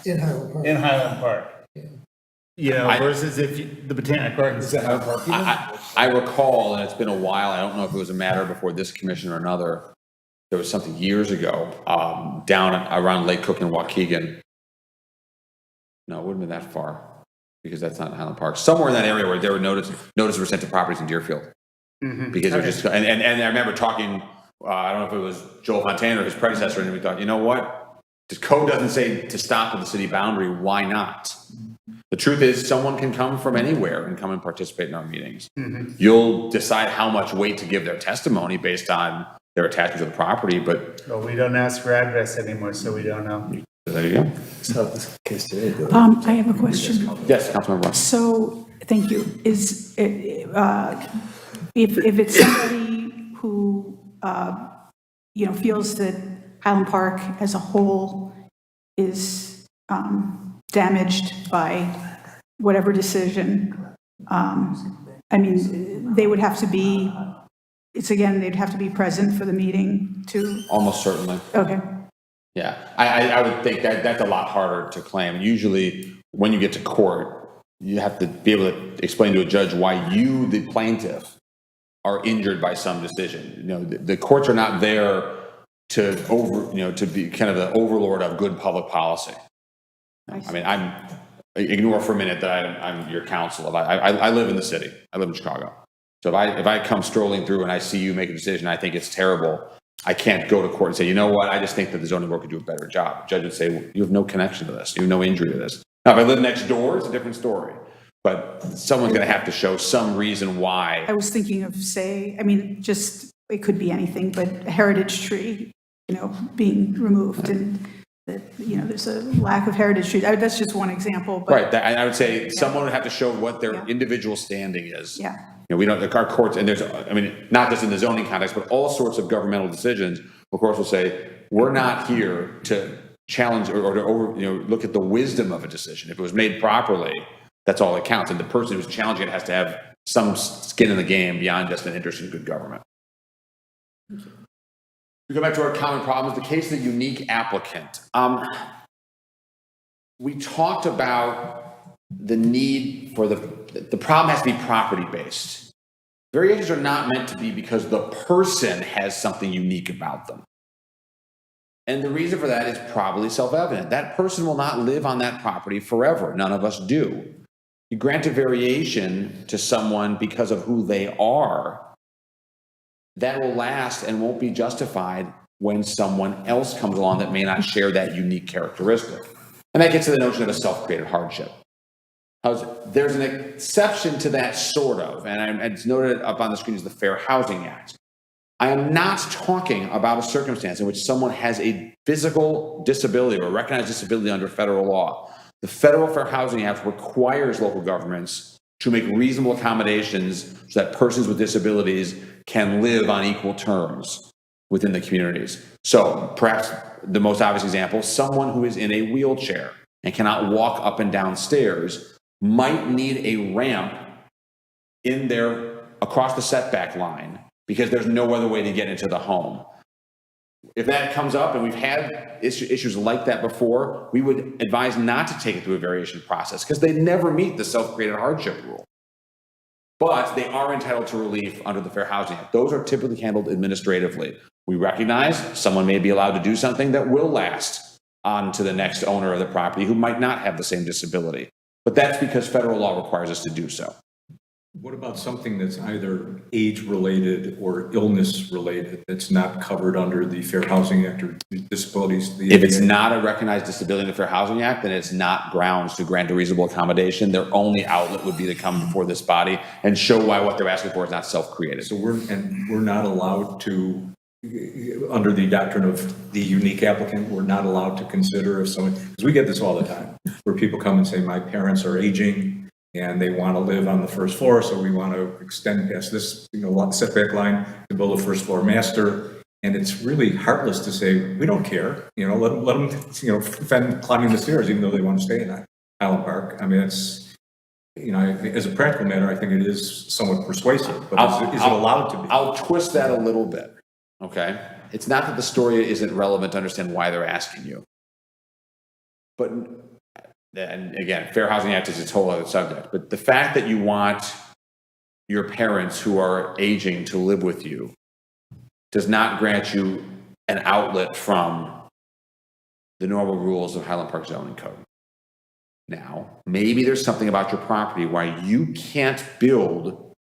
In Highland Park. in Highland Park. Versus if the Botanic Gardens is at Highland Park. I recall, and it's been a while, I don't know if it was a matter before this commission or another, there was something years ago down around Lake Cook and Waukegan. No, it wouldn't have been that far because that's not Highland Park. Somewhere in that area where there were notices were sent to properties in Deerfield. Mm-hmm. Because they're just, and I remember talking, I don't know if it was Joel Fontana or his predecessor, and we thought, you know what? The code doesn't say to stop at the city boundary. Why not? The truth is, someone can come from anywhere and come and participate in our meetings. Mm-hmm. You'll decide how much weight to give their testimony based on their attachment to the property, but... Well, we don't ask for address anymore, so we don't know. There you go. So this case today. I have a question. Yes, Councilmember Ross. So, thank you. Is it, if it's somebody who, feels that Highland Park as a whole is damaged by whatever decision, they would have to be, they'd have to be present for the meeting to... Almost certainly. Okay. Yeah, I would think that's a lot harder to claim. Usually, when you get to court, you have to be able to explain to a judge why you, the plaintiff, are injured by some decision. The courts are not there to be kind of the overlord of good public policy. Ignore for a minute that I'm your counsel. I live in the city. I live in Chicago. So if I come strolling through and I see you make a decision, I think it's terrible. I can't go to court and say, you know what, I just think that the zoning board could do a better job. The judge would say, well, you have no connection to this. You have no injury to this. Now, if I live next door, it's a different story. But someone's going to have to show some reason why. I was thinking of, it could be anything, but a heritage tree, being removed and there's a lack of heritage trees. That's just one example. But, right. I would say someone would have to show what their individual standing is. Yeah. We don't, our courts, and there's, not just in the zoning context, but all sorts of governmental decisions, of course, will say, we're not here to challenge or to look at the wisdom of a decision. If it was made properly, that's all that counts. And the person who's challenging it has to have some skin in the game beyond just an interest in good government. We go back to our common problems. The case of the unique applicant. We talked about the need for the problem has to be property based. Variations are not meant to be because the person has something unique about them. And the reason for that is probably self-evident. That person will not live on that property forever. None of us do. You grant a variation to someone because of who they are, that will last and won't be justified when someone else comes along that may not share that unique characteristic. And that gets to the notion of a self-created hardship. There's an exception to that sort of, and it's noted up on the screen as the Fair Housing Act. I am not talking about a circumstance in which someone has a physical disability or a recognized disability under federal law. The Federal Fair Housing Act requires local governments to make reasonable accommodations so that persons with disabilities can live on equal terms within the communities. So perhaps the most obvious example, someone who is in a wheelchair and cannot walk up and down stairs might need a ramp in there across the setback line because there's no other way to get into the home. If that comes up, and we've had issues like that before, we would advise not to take it through a variation process because they never meet the self-created hardship rule. But they are entitled to relief under the Fair Housing Act. Those are typically handled administratively. We recognize someone may be allowed to do something that will last on to the next owner of the property who might not have the same disability. But that's because federal law requires us to do so. What about something that's either age-related or illness-related that's not covered under the Fair Housing Act or disabilities? If it's not a recognized disability in the Fair Housing Act, then it's not grounds to grant a reasonable accommodation. Their only outlet would be to come before this body and show why what they're asking for is not self-created. So we're not allowed to, under the doctrine of the unique applicant, we're not allowed to consider if someone, because we get this all the time, where people come and say, my parents are aging, and they want to live on the first floor, so we want to extend past this, setback line to build a first floor master. And it's really heartless to say, we don't care, let them defend climbing the stairs, even though they want to stay in Highland Park. I mean, it's, as a practical matter, I think it is somewhat persuasive, but is it allowed to be? I'll twist that a little bit, okay? It's not that the story isn't relevant to understand why they're asking you. But and again, Fair Housing Act is its whole other subject, but the fact that you want your parents who are aging to live with you does not grant you an outlet from the normal rules of Highland Park zoning code. Now, maybe there's something about your property why you can't build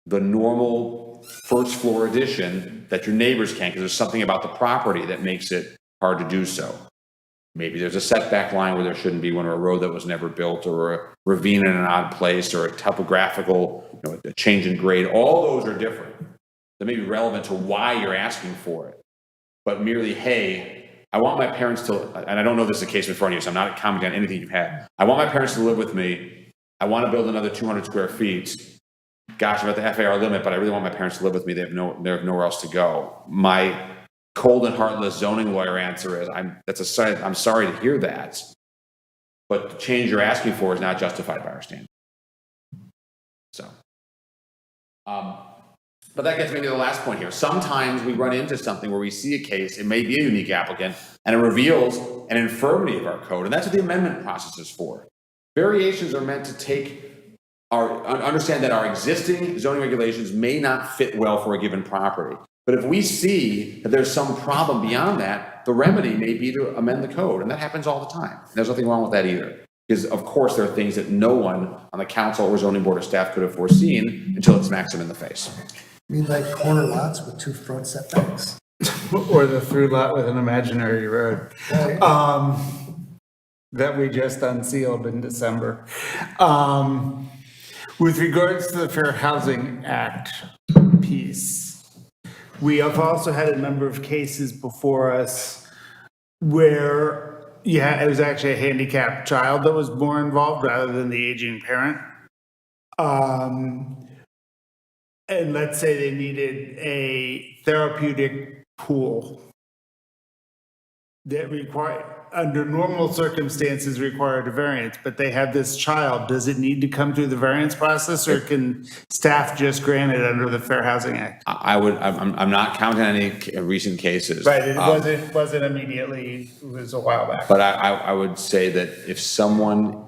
the normal first floor addition that your neighbors can because there's something about the property that makes it hard to do so. Maybe there's a setback line where there shouldn't be one, or a road that was never built, or a ravine in an odd place, or a topographical, a change in grade. All those are different. That may be relevant to why you're asking for it. But merely, hey, I want my parents to, and I don't know if this is the case in front of you, so I'm not commenting on anything you've had. I want my parents to live with me. I want to build another 200 square feet. Gosh, I'm at the FAR limit, but I really want my parents to live with me. They have nowhere else to go. My cold and heartless zoning lawyer answer is, I'm sorry to hear that, but the change you're asking for is not justified by our standard. So, but that gets me to the last point here. Sometimes we run into something where we see a case, it may be a unique applicant, and it reveals an infirmity of our code, and that's what the amendment process is for. Variations are meant to understand that our existing zoning regulations may not fit well for a given property. But if we see that there's some problem beyond that, the remedy may be to amend the code. And that happens all the time. There's nothing wrong with that either. Because, of course, there are things that no one on the council or zoning board or staff could have foreseen until it smacks them in the face. You mean like corner lots with two front setbacks? Or the through lot with an imaginary road. That we just unsealed in December. With regards to the Fair Housing Act piece, we have also had a number of cases before us where, it was actually a handicapped child that was more involved rather than the aging parent. And let's say they needed a therapeutic pool. that under normal circumstances required a variance, but they have this child. Does it need to come through the variance process, or can staff just grant it under the Fair Housing Act? I'm not counting any recent cases. Right, it wasn't immediately, it was a while back. But I would say that if someone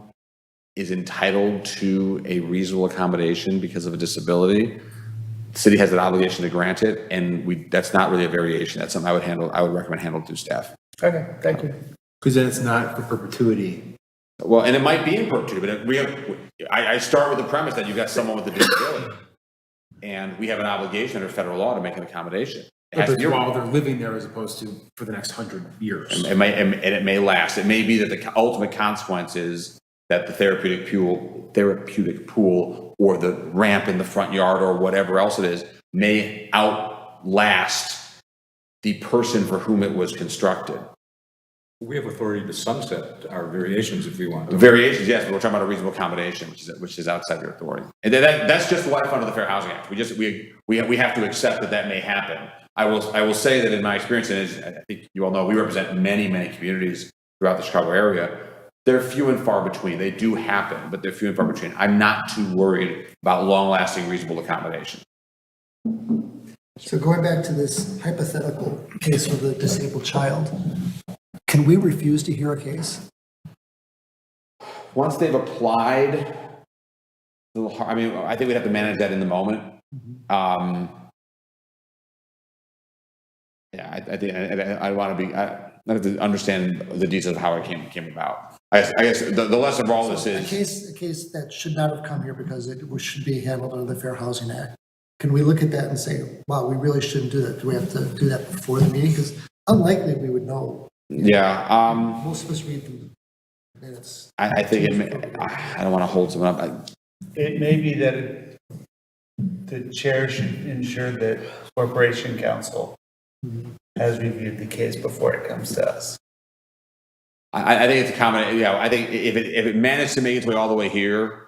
is entitled to a reasonable accommodation because of a disability, the city has an obligation to grant it, and that's not really a variation. That's something I would recommend handled through staff. Okay, thank you. Because then it's not for perpetuity. Well, and it might be in perpetuity, but I start with the premise that you've got someone with a disability, and we have an obligation under federal law to make an accommodation. But it's while they're living there as opposed to for the next 100 years. And it may last. It may be that the ultimate consequence is that the therapeutic pool or the ramp in the front yard or whatever else it is may outlast the person for whom it was constructed. We have authority to sunset our variations if we want. Variations, yes, but we're talking about a reasonable accommodation, which is outside your authority. And that's just life under the Fair Housing Act. We have to accept that may happen. I will say that in my experience, and I think you all know, we represent many, many communities throughout the Chicago area. They're few and far between. They do happen, but they're few and far between. I'm not too worried about long-lasting, reasonable accommodation. So going back to this hypothetical case with a disabled child, can we refuse to hear a case? Once they've applied, I mean, I think we'd have to manage that in the moment. Yeah, I think I want to be. I have to understand the details of how it came about. I guess the lesson of all this is a case that should not have come here because it should be handled under the Fair Housing Act. Can we look at that and say, wow, we really shouldn't do that? Do we have to do that before the meeting? Because unlikely we would know. Yeah. Most of us read the minutes. I think I don't want to hold someone up. It may be that the chair should ensure that Corporation Counsel has reviewed the case before it comes to us. I think it's a common. Yeah, I think if it managed to make its way all the way here,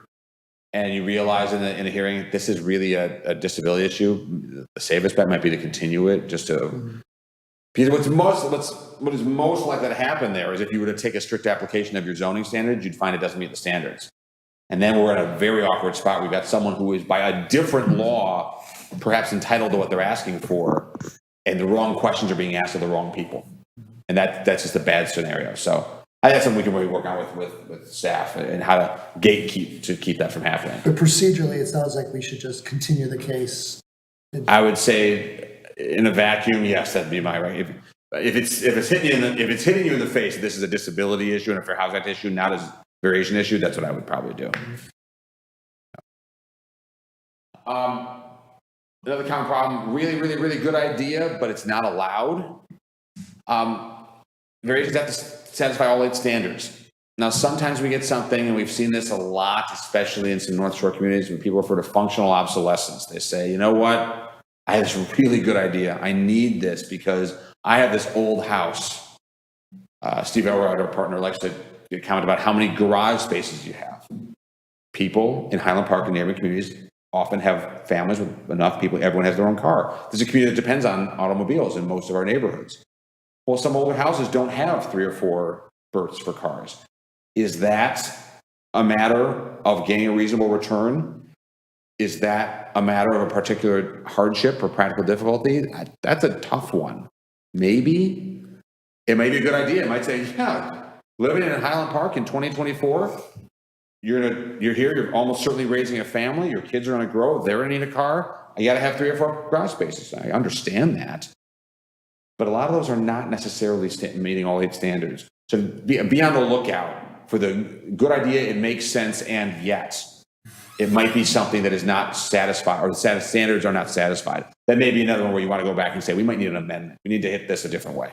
and you realize in a hearing this is really a disability issue, the safest bet might be to continue it just to. Because what is most likely to happen there is if you were to take a strict application of your zoning standards, you'd find it doesn't meet the standards. And then we're in a very awkward spot. We've got someone who is by a different law, perhaps entitled to what they're asking for, and the wrong questions are being asked of the wrong people. And that's just a bad scenario. So I think that's something we can really work on with staff and how to gatekeep to keep that from happening. But procedurally, it sounds like we should just continue the case. I would say in a vacuum, yes, that'd be my right. If it's hitting you in the face, this is a disability issue and a Fair Housing Act issue, not a variation issue, that's what I would probably do. Another common problem, really, really, really good idea, but it's not allowed. Variations have to satisfy all 8 standards. Now, sometimes we get something, and we've seen this a lot, especially in some North Shore communities, when people refer to functional obsolescence. They say, you know what? I have this really good idea. I need this because I have this old house. Steve Elrod, our partner, likes to comment about how many garage spaces you have. People in Highland Park and neighboring communities often have families with enough people. Everyone has their own car. There's a community that depends on automobiles in most of our neighborhoods. Well, some older houses don't have 3 or 4 berths for cars. Is that a matter of getting a reasonable return? Is that a matter of a particular hardship or practical difficulty? That's a tough one. Maybe. It may be a good idea. It might say, yeah, living in Highland Park in 2024, you're here, you're almost certainly raising a family, your kids are going to grow, they're going to need a car, you got to have 3 or 4 garage spaces. I understand that. But a lot of those are not necessarily meeting all 8 standards. So be on the lookout for the good idea, it makes sense, and yet it might be something that is not satisfied, or the standards are not satisfied. That may be another one where you want to go back and say, we might need an amendment. We need to hit this a different way.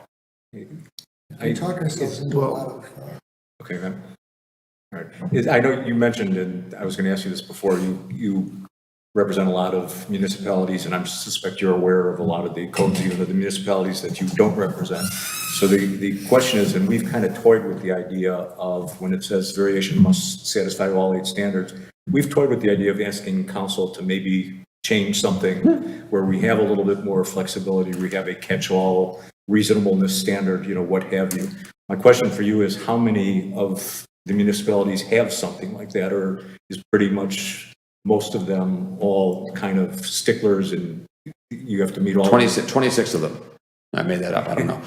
We talk ourselves into a lot of... Okay, man. All right. I know you mentioned, and I was going to ask you this before, you represent a lot of municipalities, and I suspect you're aware of a lot of the codes, even of the municipalities that you don't represent. So the question is, and we've kind of toyed with the idea of when it says variation must satisfy all 8 standards, we've toyed with the idea of asking council to maybe change something where we have a little bit more flexibility. We have a catch-all reasonableness standard, what have you. My question for you is, how many of the municipalities have something like that, or is pretty much most of them all kind of sticklers and you have to meet all? 26 of them. I made that up, I don't know.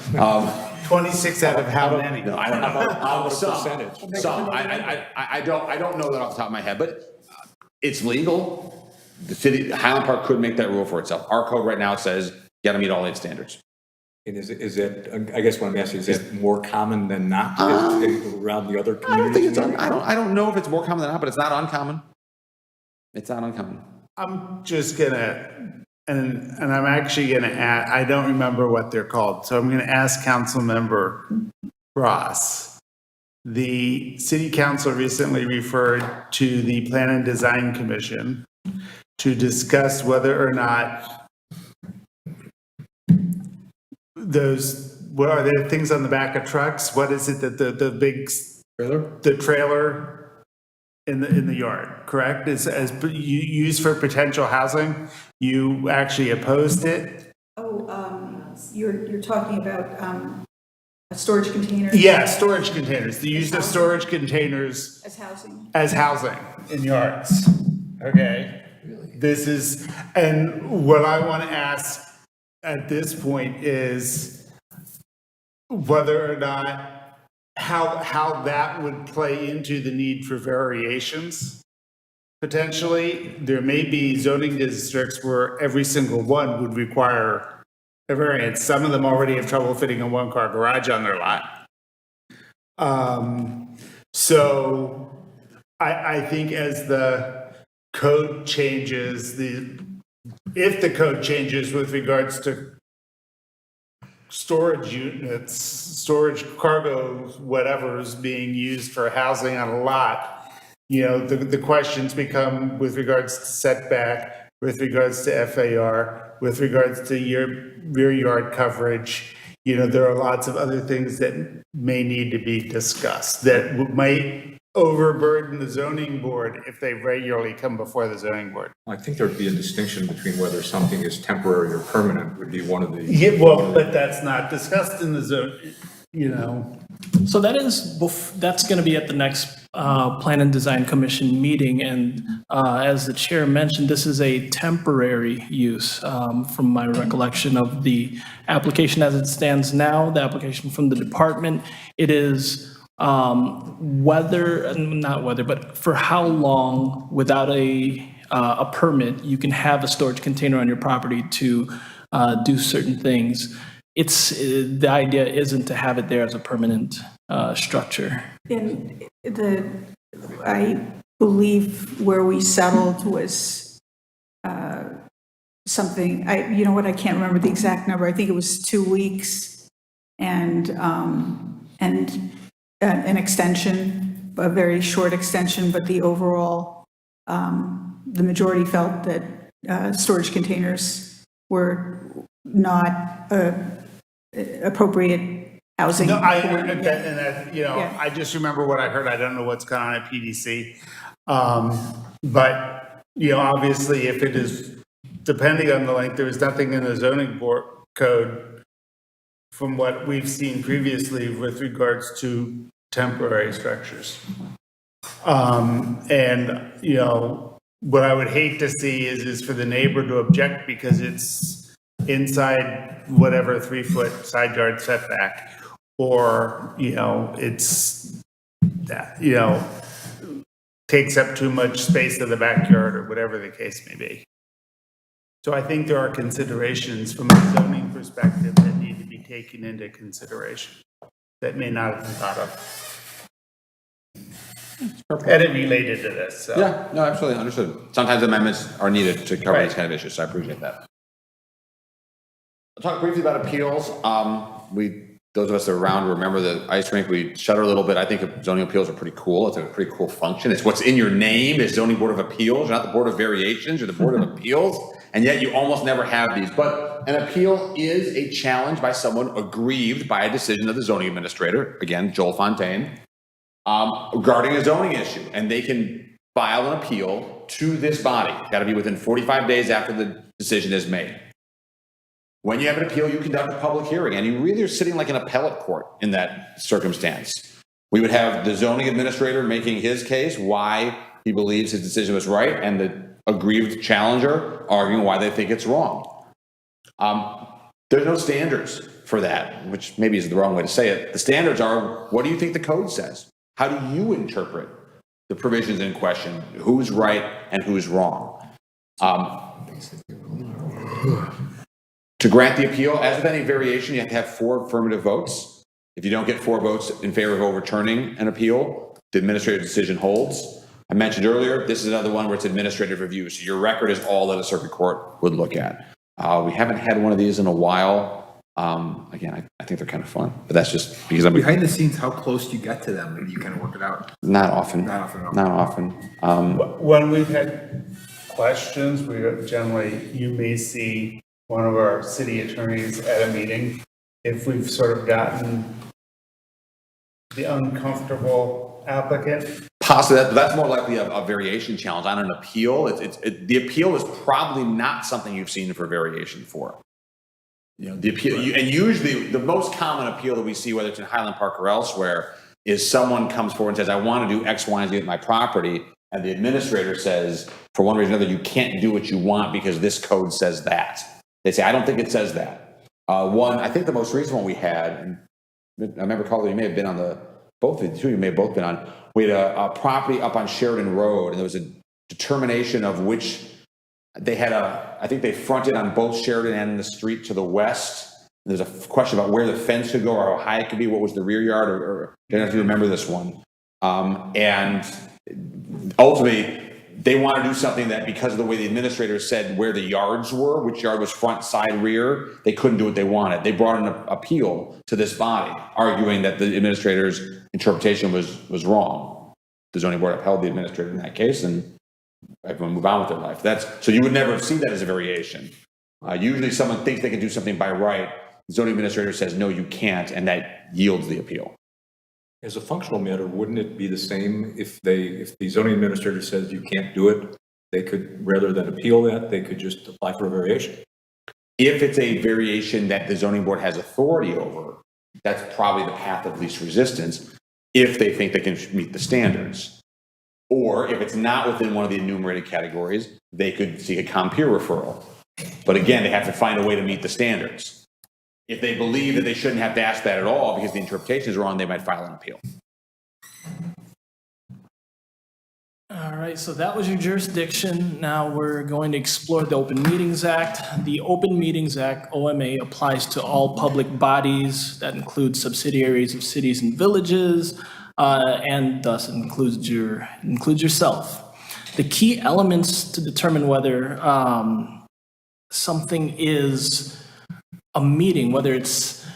26 out of how many? No, I don't know. Some. percentage? Some. I don't know that off the top of my head, but it's legal. The city, Highland Park could make that rule for itself. Our code right now says you got to meet all 8 standards. And is it, I guess what I'm asking, is that more common than not around the other communities? I don't know if it's more common than not, but it's not uncommon. It's not uncommon. I'm just gonna, and I'm actually gonna add, I don't remember what they're called, so I'm gonna ask Councilmember Ross. The city council recently referred to the Plan and Design Commission to discuss whether or not what are there things on the back of trucks? What is it that the big trailer? The trailer in the yard, correct? Is as used for potential housing. You actually opposed it. You're talking about storage containers? Yeah, storage containers. The use of storage containers As housing in yards. Okay. This is, and what I want to ask at this point is whether or not how that would play into the need for variations. Potentially, there may be zoning districts where every single one would require a variance. Some of them already have trouble fitting a one-car garage on their lot. So I think as the code changes, if the code changes with regards to storage units, storage cargo, whatever is being used for housing on a lot, the questions become with regards to setback, with regards to FAR, with regards to your rear yard coverage. There are lots of other things that may need to be discussed that might overburden the zoning board if they regularly come before the zoning board. I think there'd be a distinction between whether something is temporary or permanent would be one of the. Yeah, well, but that's not discussed in the zone, So that's going to be at the next Plan and Design Commission meeting. And as the chair mentioned, this is a temporary use from my recollection of the application as it stands now, the application from the department. It is but for how long without a permit you can have a storage container on your property to do certain things. The idea isn't to have it there as a permanent structure. And I believe where we settled was something, I can't remember the exact number. I think it was 2 weeks and an extension, a very short extension, but the overall, the majority felt that storage containers were not appropriate housing. No, I heard that, and that, I just remember what I heard. I don't know what's going on at PDC. But, obviously if it is, depending on the length, there is nothing in the zoning board code from what we've seen previously with regards to temporary structures. And, what I would hate to see is for the neighbor to object because it's inside whatever 3-foot side yard setback, or, it's, takes up too much space in the backyard or whatever the case may be. So I think there are considerations from a zoning perspective that need to be taken into consideration that may not have been thought of. And it related to this, so. Yeah, no, absolutely, understood. Sometimes amendments are needed to cover these kind of issues, so I appreciate that. I'll talk briefly about appeals. Those of us that are around remember the ice rink, we shudder a little bit. I think zoning appeals are pretty cool. It's a pretty cool function. It's what's in your name is zoning board of appeals. You're not the board of variations, you're the board of appeals. And yet you almost never have these. But an appeal is a challenge by someone aggrieved by a decision of the zoning administrator, again, Joel Fontaine, regarding a zoning issue. And they can file an appeal to this body. It's got to be within 45 days after the decision is made. When you have an appeal, you conduct a public hearing, and you really are sitting like an appellate court in that circumstance. We would have the zoning administrator making his case why he believes his decision was right, and the aggrieved challenger arguing why they think it's wrong. There's no standards for that, which maybe is the wrong way to say it. The standards are, what do you think the code says? How do you interpret the provisions in question? Who's right and who's wrong? To grant the appeal, as with any variation, you have to have 4 affirmative votes. If you don't get 4 votes in favor of overturning an appeal, the administrative decision holds. I mentioned earlier, this is another one where it's administrative review, so your record is all that a circuit court would look at. We haven't had one of these in a while. Again, I think they're kind of fun, but that's just because I'm Behind the scenes, how close do you get to them? Do you kind of work it out? not often. Not often. Not often. When we've had questions, you may see one of our city attorneys at a meeting. If we've sort of gotten the uncomfortable applicant. Possibly, that's more likely a variation challenge on an appeal. The appeal is probably not something you've seen for variation for. You know, the appeal, and usually the most common appeal that we see, whether it's in Highland Park or elsewhere, is someone comes forward and says, I want to do X, Y, and Z with my property. And the administrator says, for one reason or another, you can't do what you want because this code says that. They say, I don't think it says that. I think the most recent one we had, and I remember, Carl, you may have been on you may have both been on, we had a property up on Sheridan Road, and there was a determination of which they had I think they fronted on both Sheridan and the street to the west. There's a question about where the fence could go or how high it could be, what was the rear yard, or I don't know if you remember this one. And ultimately, they want to do something that, because of the way the administrator said where the yards were, which yard was front, side, rear, they couldn't do what they wanted. They brought an appeal to this body, arguing that the administrator's interpretation was wrong. The zoning board upheld the administrator in that case, and everyone moved on with their life. So you would never see that as a variation. Usually someone thinks they can do something by right. The zoning administrator says, no, you can't, and that yields the appeal. As a functional matter, wouldn't it be the same if the zoning administrator says you can't do it, they could, rather than appeal that, they could just apply for a variation? If it's a variation that the zoning board has authority over, that's probably the path of least resistance if they think they can meet the standards. Or if it's not within one of the enumerated categories, they could seek a compeer referral. But again, they have to find a way to meet the standards. If they believe that they shouldn't have to ask that at all because the interpretation is wrong, they might file an appeal. All right, so that was your jurisdiction. Now we're going to explore the Open Meetings Act. The Open Meetings Act, OMA, applies to all public bodies. That includes subsidiaries of cities and villages, and thus includes yourself. The key elements to determine whether something is a meeting, whether it's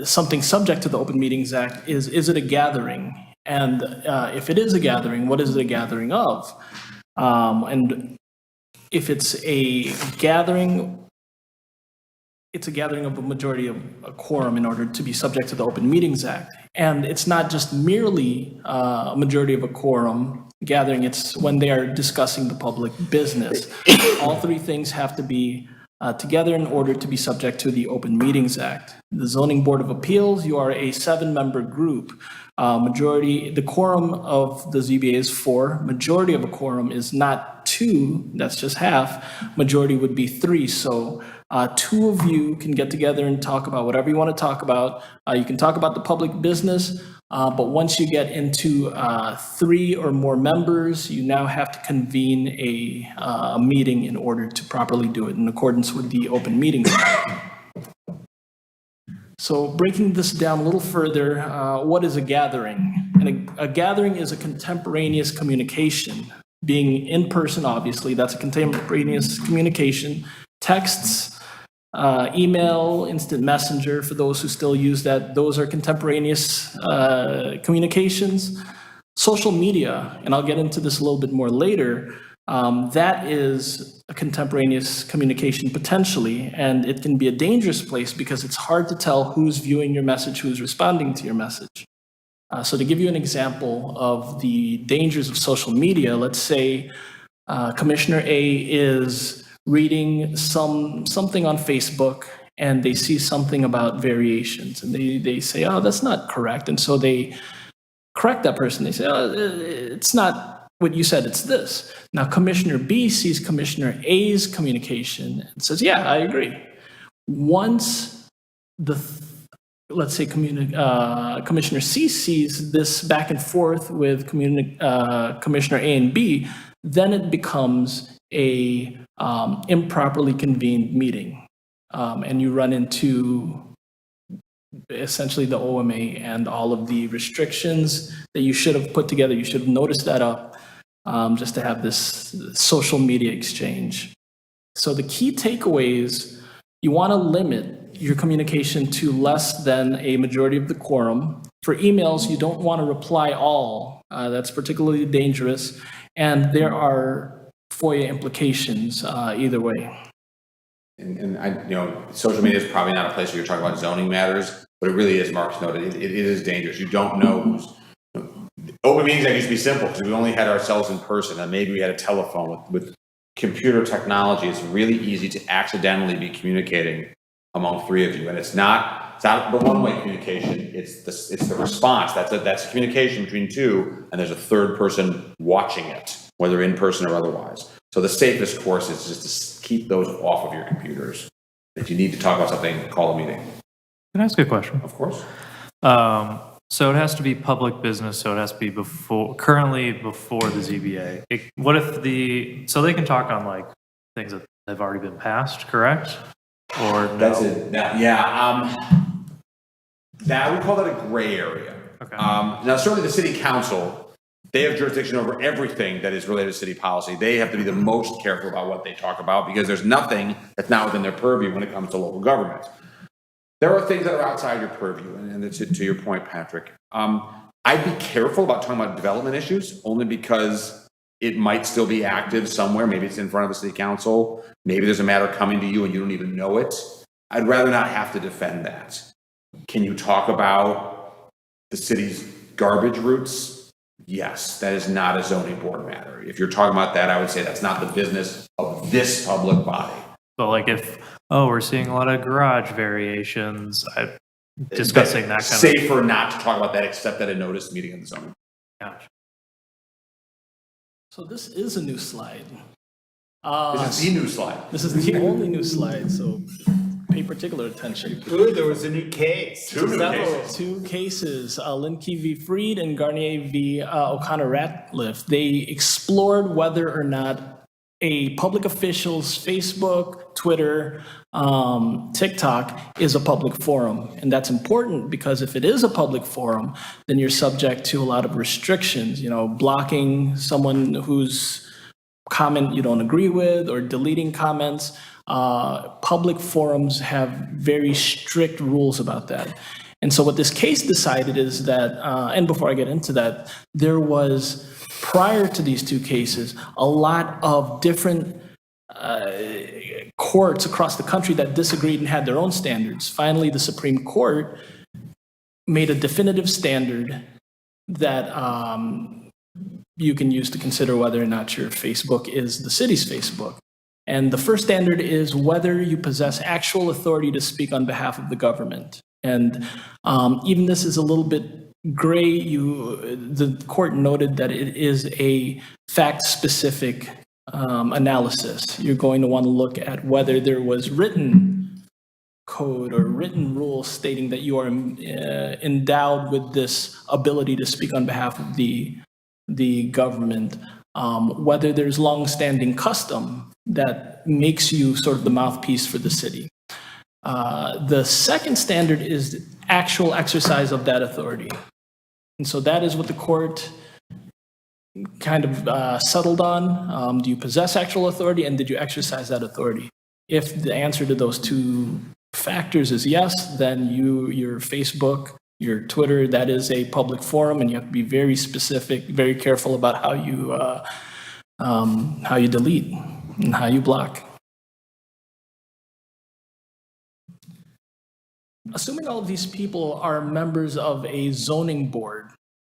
something subject to the Open Meetings Act, is it a gathering? And if it is a gathering, what is it a gathering of? And if it's a gathering, it's a gathering of a majority of a quorum in order to be subject to the Open Meetings Act. And it's not just merely a majority of a quorum gathering, it's when they are discussing the public business. All 3 things have to be together in order to be subject to the Open Meetings Act. The Zoning Board of Appeals, you are a 7-member group. The quorum of the ZBA is 4. Majority of a quorum is not 2, that's just half. Majority would be 3. So 2 of you can get together and talk about whatever you want to talk about. You can talk about the public business, but once you get into 3 or more members, you now have to convene a meeting in order to properly do it in accordance with the Open Meetings Act. So breaking this down a little further, what is a gathering? And a gathering is a contemporaneous communication. Being in person, obviously, that's a contemporaneous communication. Texts, email, instant messenger, for those who still use that, those are contemporaneous communications. Social media, and I'll get into this a little bit more later, that is a contemporaneous communication potentially, and it can be a dangerous place because it's hard to tell who's viewing your message, who's responding to your message. So to give you an example of the dangers of social media, let's say Commissioner A is reading something on Facebook, and they see something about variations, and they say, oh, that's not correct. And so they correct that person. They say, oh, it's not what you said, it's this. Now, Commissioner B sees Commissioner A's communication and says, yeah, I agree. Once let's say Commissioner C sees this back and forth with Commissioner A and B, then it becomes a improperly convened meeting. And you run into essentially the OMA and all of the restrictions that you should have put together. You should have noticed that up just to have this social media exchange. So the key takeaways, you want to limit your communication to less than a majority of the quorum. For emails, you don't want to reply all. That's particularly dangerous. And there are FOIA implications either way. And social media is probably not a place where you're talking about zoning matters, but it really is, Mark's noted, it is dangerous. You don't know who's, open meetings that used to be simple because we only had ourselves in person, and maybe we had a telephone. With computer technology, it's really easy to accidentally be communicating among three of you, and it's not the one-way communication. It's the response. That's communication between two, and there's a third person watching it, whether in person or otherwise. So the safest course is just to keep those off of your computers. If you need to talk about something, call a meeting. Can I ask a question? Of course. So it has to be public business, so it has to be currently before the ZBA. So they can talk on like things that have already been passed, correct? Or no? That's it. That we call that a gray area. Okay. Now, certainly the city council, they have jurisdiction over everything that is related to city policy. They have to be the most careful about what they talk about because there's nothing that's not within their purview when it comes to local government. There are things that are outside your purview, and to your point, Patrick. I'd be careful about talking about development issues only because it might still be active somewhere. Maybe it's in front of the city council. Maybe there's a matter coming to you and you don't even know it. I'd rather not have to defend that. Can you talk about the city's garbage routes? Yes, that is not a zoning board matter. If you're talking about that, I would say that's not the business of this public body. But like we're seeing a lot of garage variations, discussing that kind of... Safer not to talk about that except at a notice meeting in the zoning. Gotcha. So this is a new slide. This is the new slide. This is the only new slide, so pay particular attention. Ooh, there was a new case. Two cases, Linkey v. Freed and Garnier v. O'Connor-Ratliff. They explored whether or not a public official's Facebook, Twitter, TikTok is a public forum. And that's important because if it is a public forum, then you're subject to a lot of restrictions, blocking someone whose comment you don't agree with or deleting comments. Public forums have very strict rules about that. And so what this case decided is that, and before I get into that, there was, prior to these two cases, a lot of different courts across the country that disagreed and had their own standards. Finally, the Supreme Court made a definitive standard that you can use to consider whether or not your Facebook is the city's Facebook. And the first standard is whether you possess actual authority to speak on behalf of the government. And even this is a little bit gray. The court noted that it is a fact-specific analysis. You're going to want to look at whether there was written code or written rules stating that you are endowed with this ability to speak on behalf of the government, whether there's long-standing custom that makes you sort of the mouthpiece for the city. The second standard is actual exercise of that authority. And so that is what the court kind of settled on. Do you possess actual authority, and did you exercise that authority? If the answer to those two factors is yes, then your Facebook, your Twitter, that is a public forum, and you have to be very specific, very careful about how you delete and how you block. Assuming all of these people are members of a zoning board,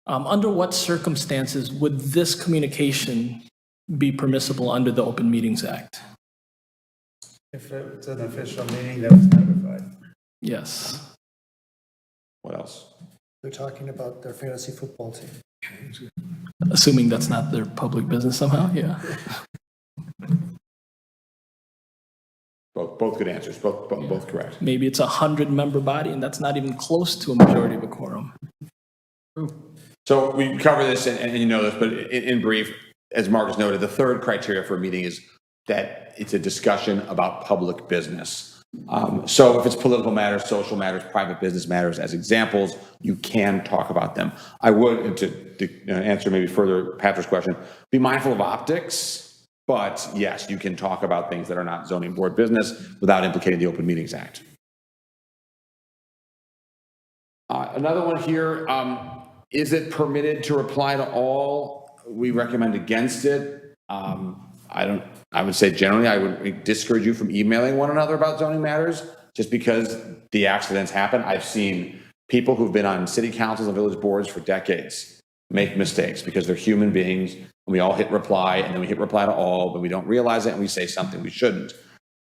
under what circumstances would this communication be permissible under the Open Meetings Act? If it's an official meeting that was notified. Yes. What else? They're talking about their fantasy football team. Assuming that's not their public business somehow, yeah. Both good answers, both correct. Maybe it's 100-member body, and that's not even close to a majority of a quorum. So we cover this, and you know this, but in brief, as Marcus noted, the third criteria for a meeting is that it's a discussion about public business. So if it's political matters, social matters, private business matters, as examples, you can talk about them. I would, to answer maybe further Patrick's question, be mindful of optics. But yes, you can talk about things that are not zoning board business without implicating the Open Meetings Act. Another one here, is it permitted to reply to all? We recommend against it. I would say generally I would discourage you from emailing one another about zoning matters just because the accidents happen. I've seen people who've been on city councils and village boards for decades make mistakes because they're human beings. We all hit reply, and then we hit reply to all, but we don't realize it, and we say something we shouldn't.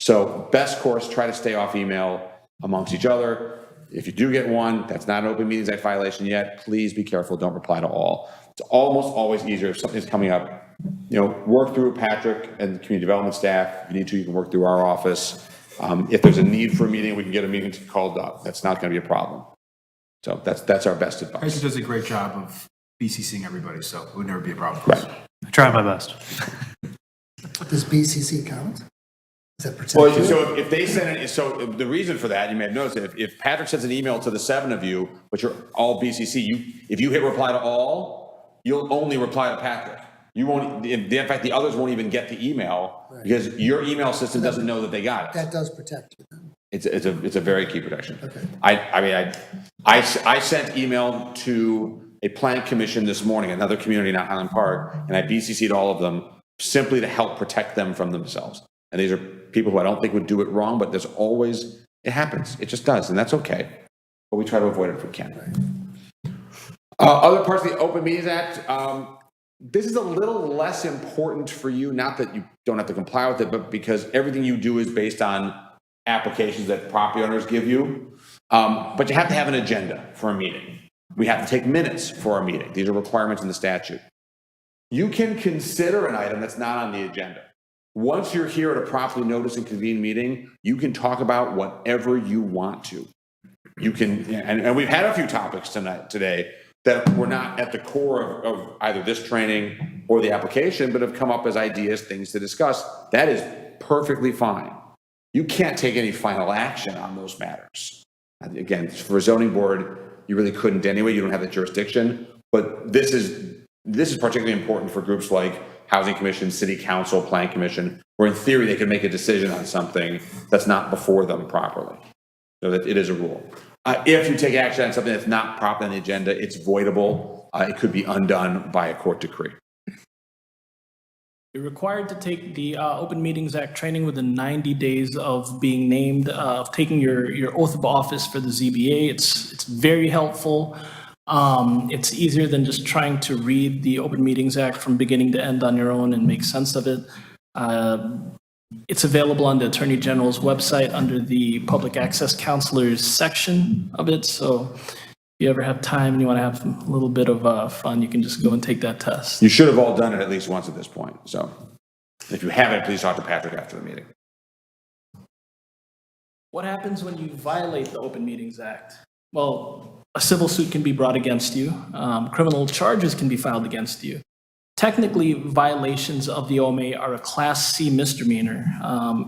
So best course, try to stay off email amongst each other. If you do get one, that's not an Open Meetings Act violation yet. Please be careful. Don't reply to all. It's almost always easier if something's coming up. Work through Patrick and the community development staff. If you need to, you can work through our office. If there's a need for a meeting, we can get a meeting called up. That's not going to be a problem. So that's our best advice. Patrick does a great job of BCCing everybody, so it would never be a problem. Right. I try my best. Does BCC count? Is that protected? Well, so if they send it, so the reason for that, you may have noticed it, if Patrick sends an email to the 7 of you, but you're all BCC, if you hit reply to all, you'll only reply to Patrick. You won't, in fact, the others won't even get the email because your email system doesn't know that they got it. That does protect you then. It's a very key protection. Okay. I sent email to a planning commission this morning, another community, not Highland Park, and I BCC'd all of them simply to help protect them from themselves. And these are people who I don't think would do it wrong, but there's always, it happens. It just does, and that's okay. But we try to avoid it if we can. Other parts of the Open Meetings Act, this is a little less important for you, not that you don't have to comply with it, but because everything you do is based on applications that property owners give you. But you have to have an agenda for a meeting. We have to take minutes for our meeting. These are requirements in the statute. You can consider an item that's not on the agenda. Once you're here at a properly noticed and convened meeting, you can talk about whatever you want to. You can, and we've had a few topics today that were not at the core of either this training or the application, but have come up as ideas, things to discuss. That is perfectly fine. You can't take any final action on those matters. Again, for a zoning board, you really couldn't anyway. You don't have the jurisdiction. But this is particularly important for groups like Housing Commission, City Council, Planning Commission, where in theory they can make a decision on something that's not before them properly. So that it is a rule. If you take action on something that's not properly on the agenda, it's voidable. It could be undone by a court decree. You're required to take the Open Meetings Act training within 90 days of being named, of taking your oath of office for the ZBA. It's very helpful. It's easier than just trying to read the Open Meetings Act from beginning to end on your own and make sense of it. It's available on the Attorney General's website under the Public Access Counselors section of it. So if you ever have time and you want to have a little bit of fun, you can just go and take that test. You should have all done it at least once at this point. So if you haven't, please talk to Patrick after the meeting. What happens when you violate the Open Meetings Act? Well, a civil suit can be brought against you. Criminal charges can be filed against you. Technically, violations of the OMA are a Class C misdemeanor,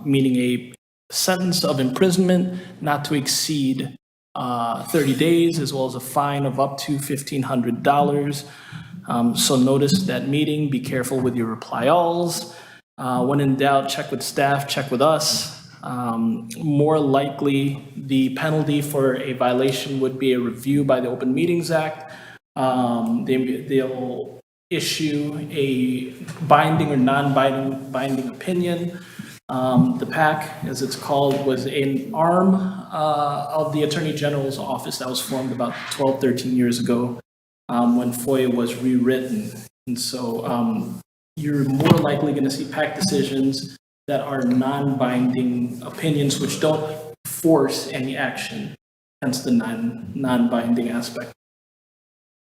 meaning a sentence of imprisonment not to exceed 30 days, as well as a fine of up to $1,500. So notice that meeting, be careful with your reply-alls. When in doubt, check with staff, check with us. More likely, the penalty for a violation would be a review by the Open Meetings Act. They'll issue a binding or non-binding opinion. The PAC, as it's called, was an arm of the Attorney General's office that was formed about 12, 13 years ago when FOIA was rewritten. And so you're more likely going to see PAC decisions that are non-binding opinions which don't force any action, hence the non-binding aspect.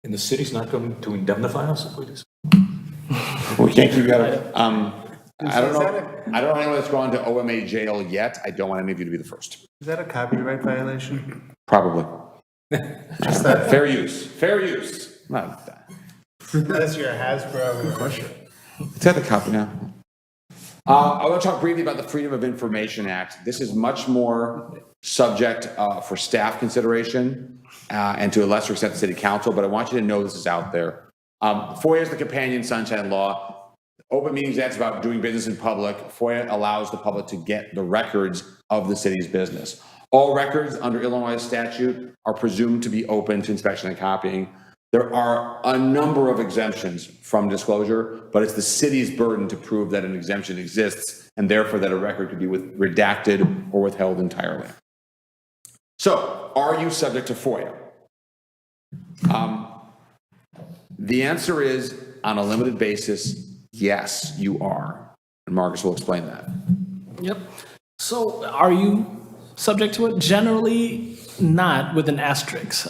And the city's not going to indemnify us if we just? We can't keep that. I don't know anyone that's gone to OMA jail yet. I don't want any of you to be the first. Is that a copyright violation? Probably. Fair use. Not that. Unless you're a Hasbro or. It's at the copy now. I want to talk briefly about the Freedom of Information Act. This is much more subject for staff consideration and to a lesser extent the city council, but I want you to know this is out there. FOIA is the companion sunshine law. Open Meetings Act is about doing business in public. FOIA allows the public to get the records of the city's business. All records under Illinois statute are presumed to be open to inspection and copying. There are a number of exemptions from disclosure, but it's the city's burden to prove that an exemption exists and therefore that a record could be redacted or withheld entirely. So, are you subject to FOIA? The answer is, on a limited basis, yes, you are. And Marcus will explain that. Yep. So are you subject to it? Generally not, with an asterisk.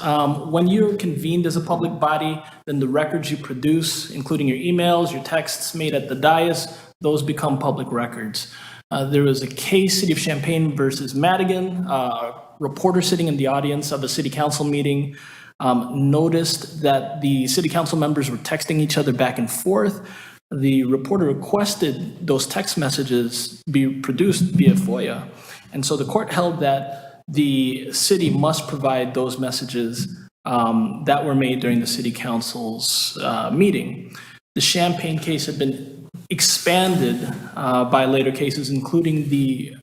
When you're convened as a public body, then the records you produce, including your emails, your texts made at the dais, those become public records. There was a case, City of Champaign versus Madigan. A reporter sitting in the audience of a city council meeting noticed that the city council members were texting each other back and forth. The reporter requested those text messages be produced via FOIA. And so the court held that the city must provide those messages that were made during the city council's meeting. The Champaign case had been expanded by later cases, including the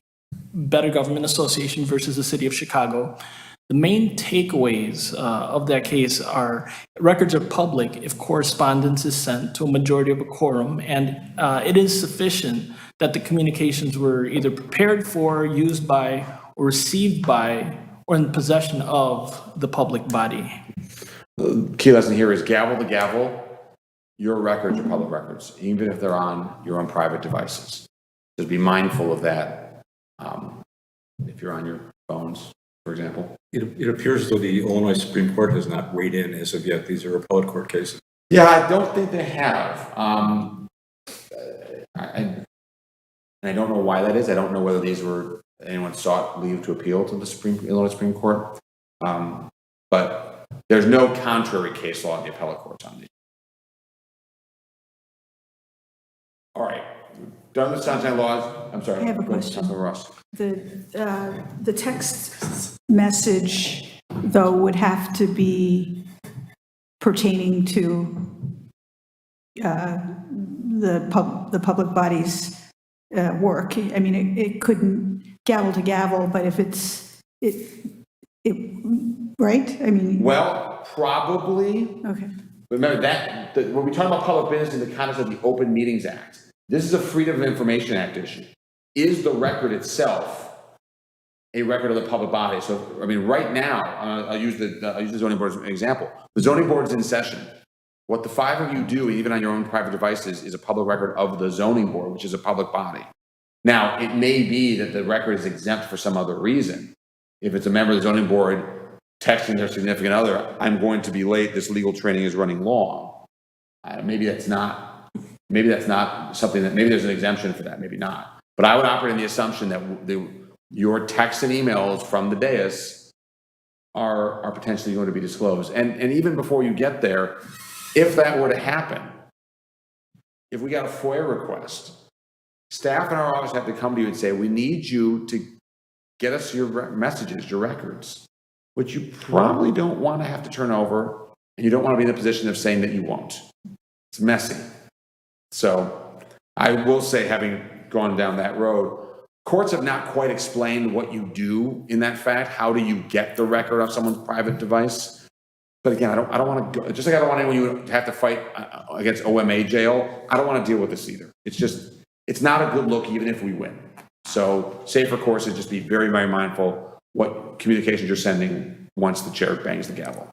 Better Government Association versus the City of Chicago. The main takeaways of that case are records are public if correspondence is sent to a majority of a quorum, and it is sufficient that the communications were either prepared for, used by, or received by, or in possession of the public body. The key lesson here is gavel to gavel, your records are public records, even if they're on your own private devices. Just be mindful of that if you're on your phones, for example. It appears as though the Illinois Supreme Court has not weighed in as of yet. These are appellate court cases. Yeah, I don't think they have. I don't know why that is. I don't know whether these were, anyone sought leave to appeal to the Illinois Supreme Court. But there's no contrary case law in the appellate courts on these. All right. Done with sunshine laws. I'm sorry. I have a question. Councilman Ross. The text message, though, would have to be pertaining to the public body's work. I mean, it couldn't gavel to gavel, but if right? I mean. Well, probably. Okay. Remember that when we talk about public business in the context of the Open Meetings Act, this is a Freedom of Information Act issue. Is the record itself a record of the public body? So, I mean, right now, I'll use the zoning board as an example. The zoning board is in session. What the five of you do, even on your own private devices, is a public record of the zoning board, which is a public body. Now, it may be that the record is exempt for some other reason. If it's a member of the zoning board texting their significant other, I'm going to be late, this legal training is running long. Maybe that's not something that, maybe there's an exemption for that, maybe not. But I would operate in the assumption that your texts and emails from the dais are potentially going to be disclosed. And even before you get there, if that were to happen, if we got a FOIA request, staff in our office have to come to you and say, we need you to get us your messages, your records, which you probably don't want to have to turn over, and you don't want to be in the position of saying that you won't. It's messy. So I will say, having gone down that road, courts have not quite explained what you do in that fact. How do you get the record off someone's private device? But again, I don't want to go, just like I don't want anyone to have to fight against OMA jail. I don't want to deal with this either. It's not a good look, even if we win. So safer course is just be very, very mindful what communications you're sending once the chair bangs the gavel.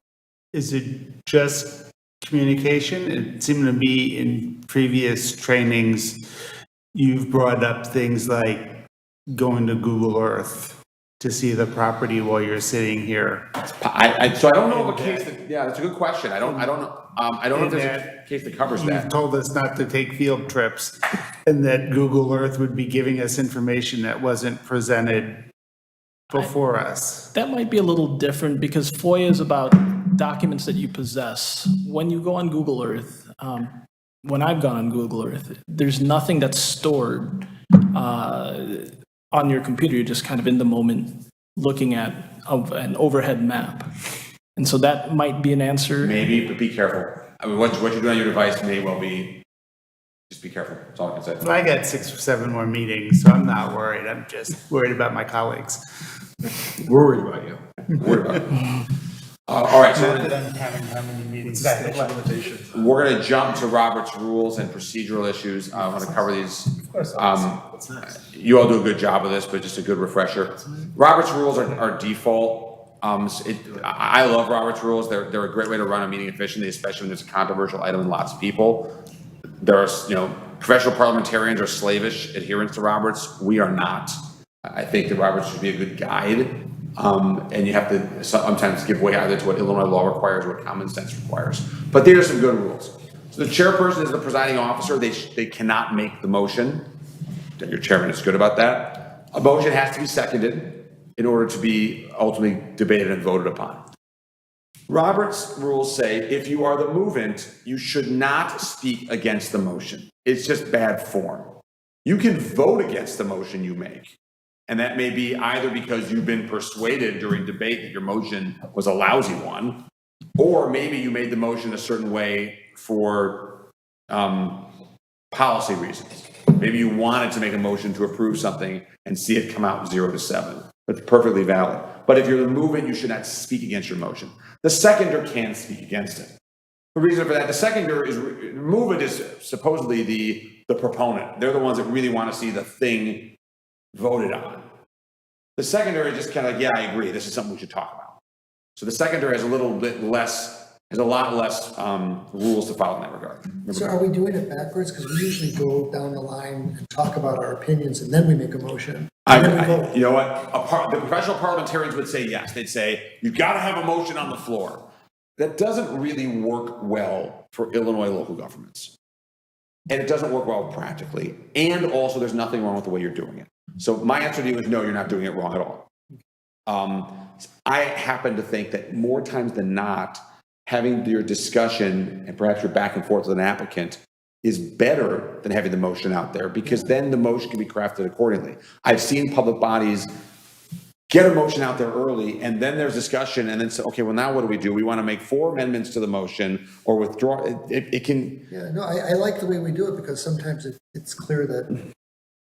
Is it just communication? It seemed to me in previous trainings you've brought up things like going to Google Earth to see the property while you're sitting here. So I don't know of a case that, yeah, that's a good question. I don't know. I don't know if there's a case that covers You've that. told us not to take field trips, and that Google Earth would be giving us information that wasn't presented before us. That might be a little different because FOIA is about documents that you possess. When you go on Google Earth, when I've gone on Google Earth, there's nothing that's stored on your computer. You're just kind of in the moment looking at an overhead map. And so that might be an answer. Maybe, but be careful. I mean, what you're doing on your device may well be, just be careful. That's all I can say. Well, I got 6 or 7 more meetings, so I'm not worried. I'm just worried about my colleagues. We're worried about you. Worried about it. All right, so Not that I'm counting how many meetings I have. we're going to jump to Robert's rules and procedural issues. I want to cover these. You all do a good job of this, but just a good refresher. Robert's rules are default. I love Robert's rules. They're a great way to run a meeting efficiently, especially when there's a controversial item and lots of people. There's, professional parliamentarians are slavish adherents to Roberts. We are not. I think that Roberts should be a good guide. And you have to sometimes give way either to what Illinois law requires or what common sense requires. But there are some good rules. So the chairperson is the presiding officer. They cannot make the motion. Your chairman is good about that. A motion has to be seconded in order to be ultimately debated and voted upon. Robert's rules say if you are the movant, you should not speak against the motion. It's just bad form. You can vote against the motion you make. And that may be either because you've been persuaded during debate that your motion was a lousy one, or maybe you made the motion a certain way for policy reasons. Maybe you wanted to make a motion to approve something and see it come out 0-7. That's perfectly valid. But if you're the movement, you should not speak against your motion. The seconder can speak against it. The reason for that, the seconder is, the movement is supposedly the proponent. They're the ones that really want to see the thing voted on. The secondary is just kind of like, yeah, I agree. This is something we should talk about. So the secondary has a lot less rules to follow in that regard. So are we doing it backwards? Because we usually go down the line and talk about our opinions and then we make a motion. You know what? The professional parliamentarians would say yes. They'd say, you've got to have a motion on the floor. That doesn't really work well for Illinois local governments. And it doesn't work well practically. And also, there's nothing wrong with the way you're doing it. So my answer to you is no, you're not doing it wrong at all. I happen to think that more times than not, having your discussion and perhaps your back and forth with an applicant is better than having the motion out there, because then the motion can be crafted accordingly. I've seen public bodies get a motion out there early, and then there's discussion, and then say, okay, well, now what do? We want to make 4 amendments to the motion or withdraw. It can. Yeah, no, I like the way we do it because sometimes it's clear that,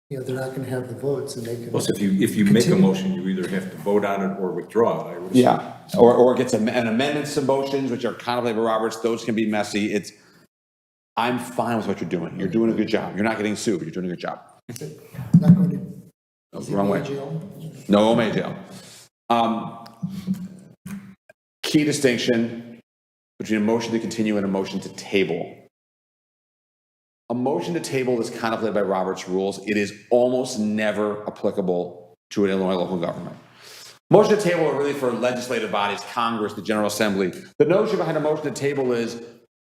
they're not going to have the votes and they can. Plus, if you make a motion, you either have to vote on it or withdraw it, I would assume. Yeah, or it gets an amendments to motions, which are contemplated by Roberts. Those can be messy. I'm fine with what you're doing. You're doing a good job. You're not getting sued. You're doing a good job. Not going to. Wrong way. No May jail. Key distinction between a motion to continue and a motion to table. A motion to table is contemplated by Robert's rules. It is almost never applicable to an Illinois local government. Motion to table are really for legislative bodies, Congress, the General Assembly. The notion behind a motion to table is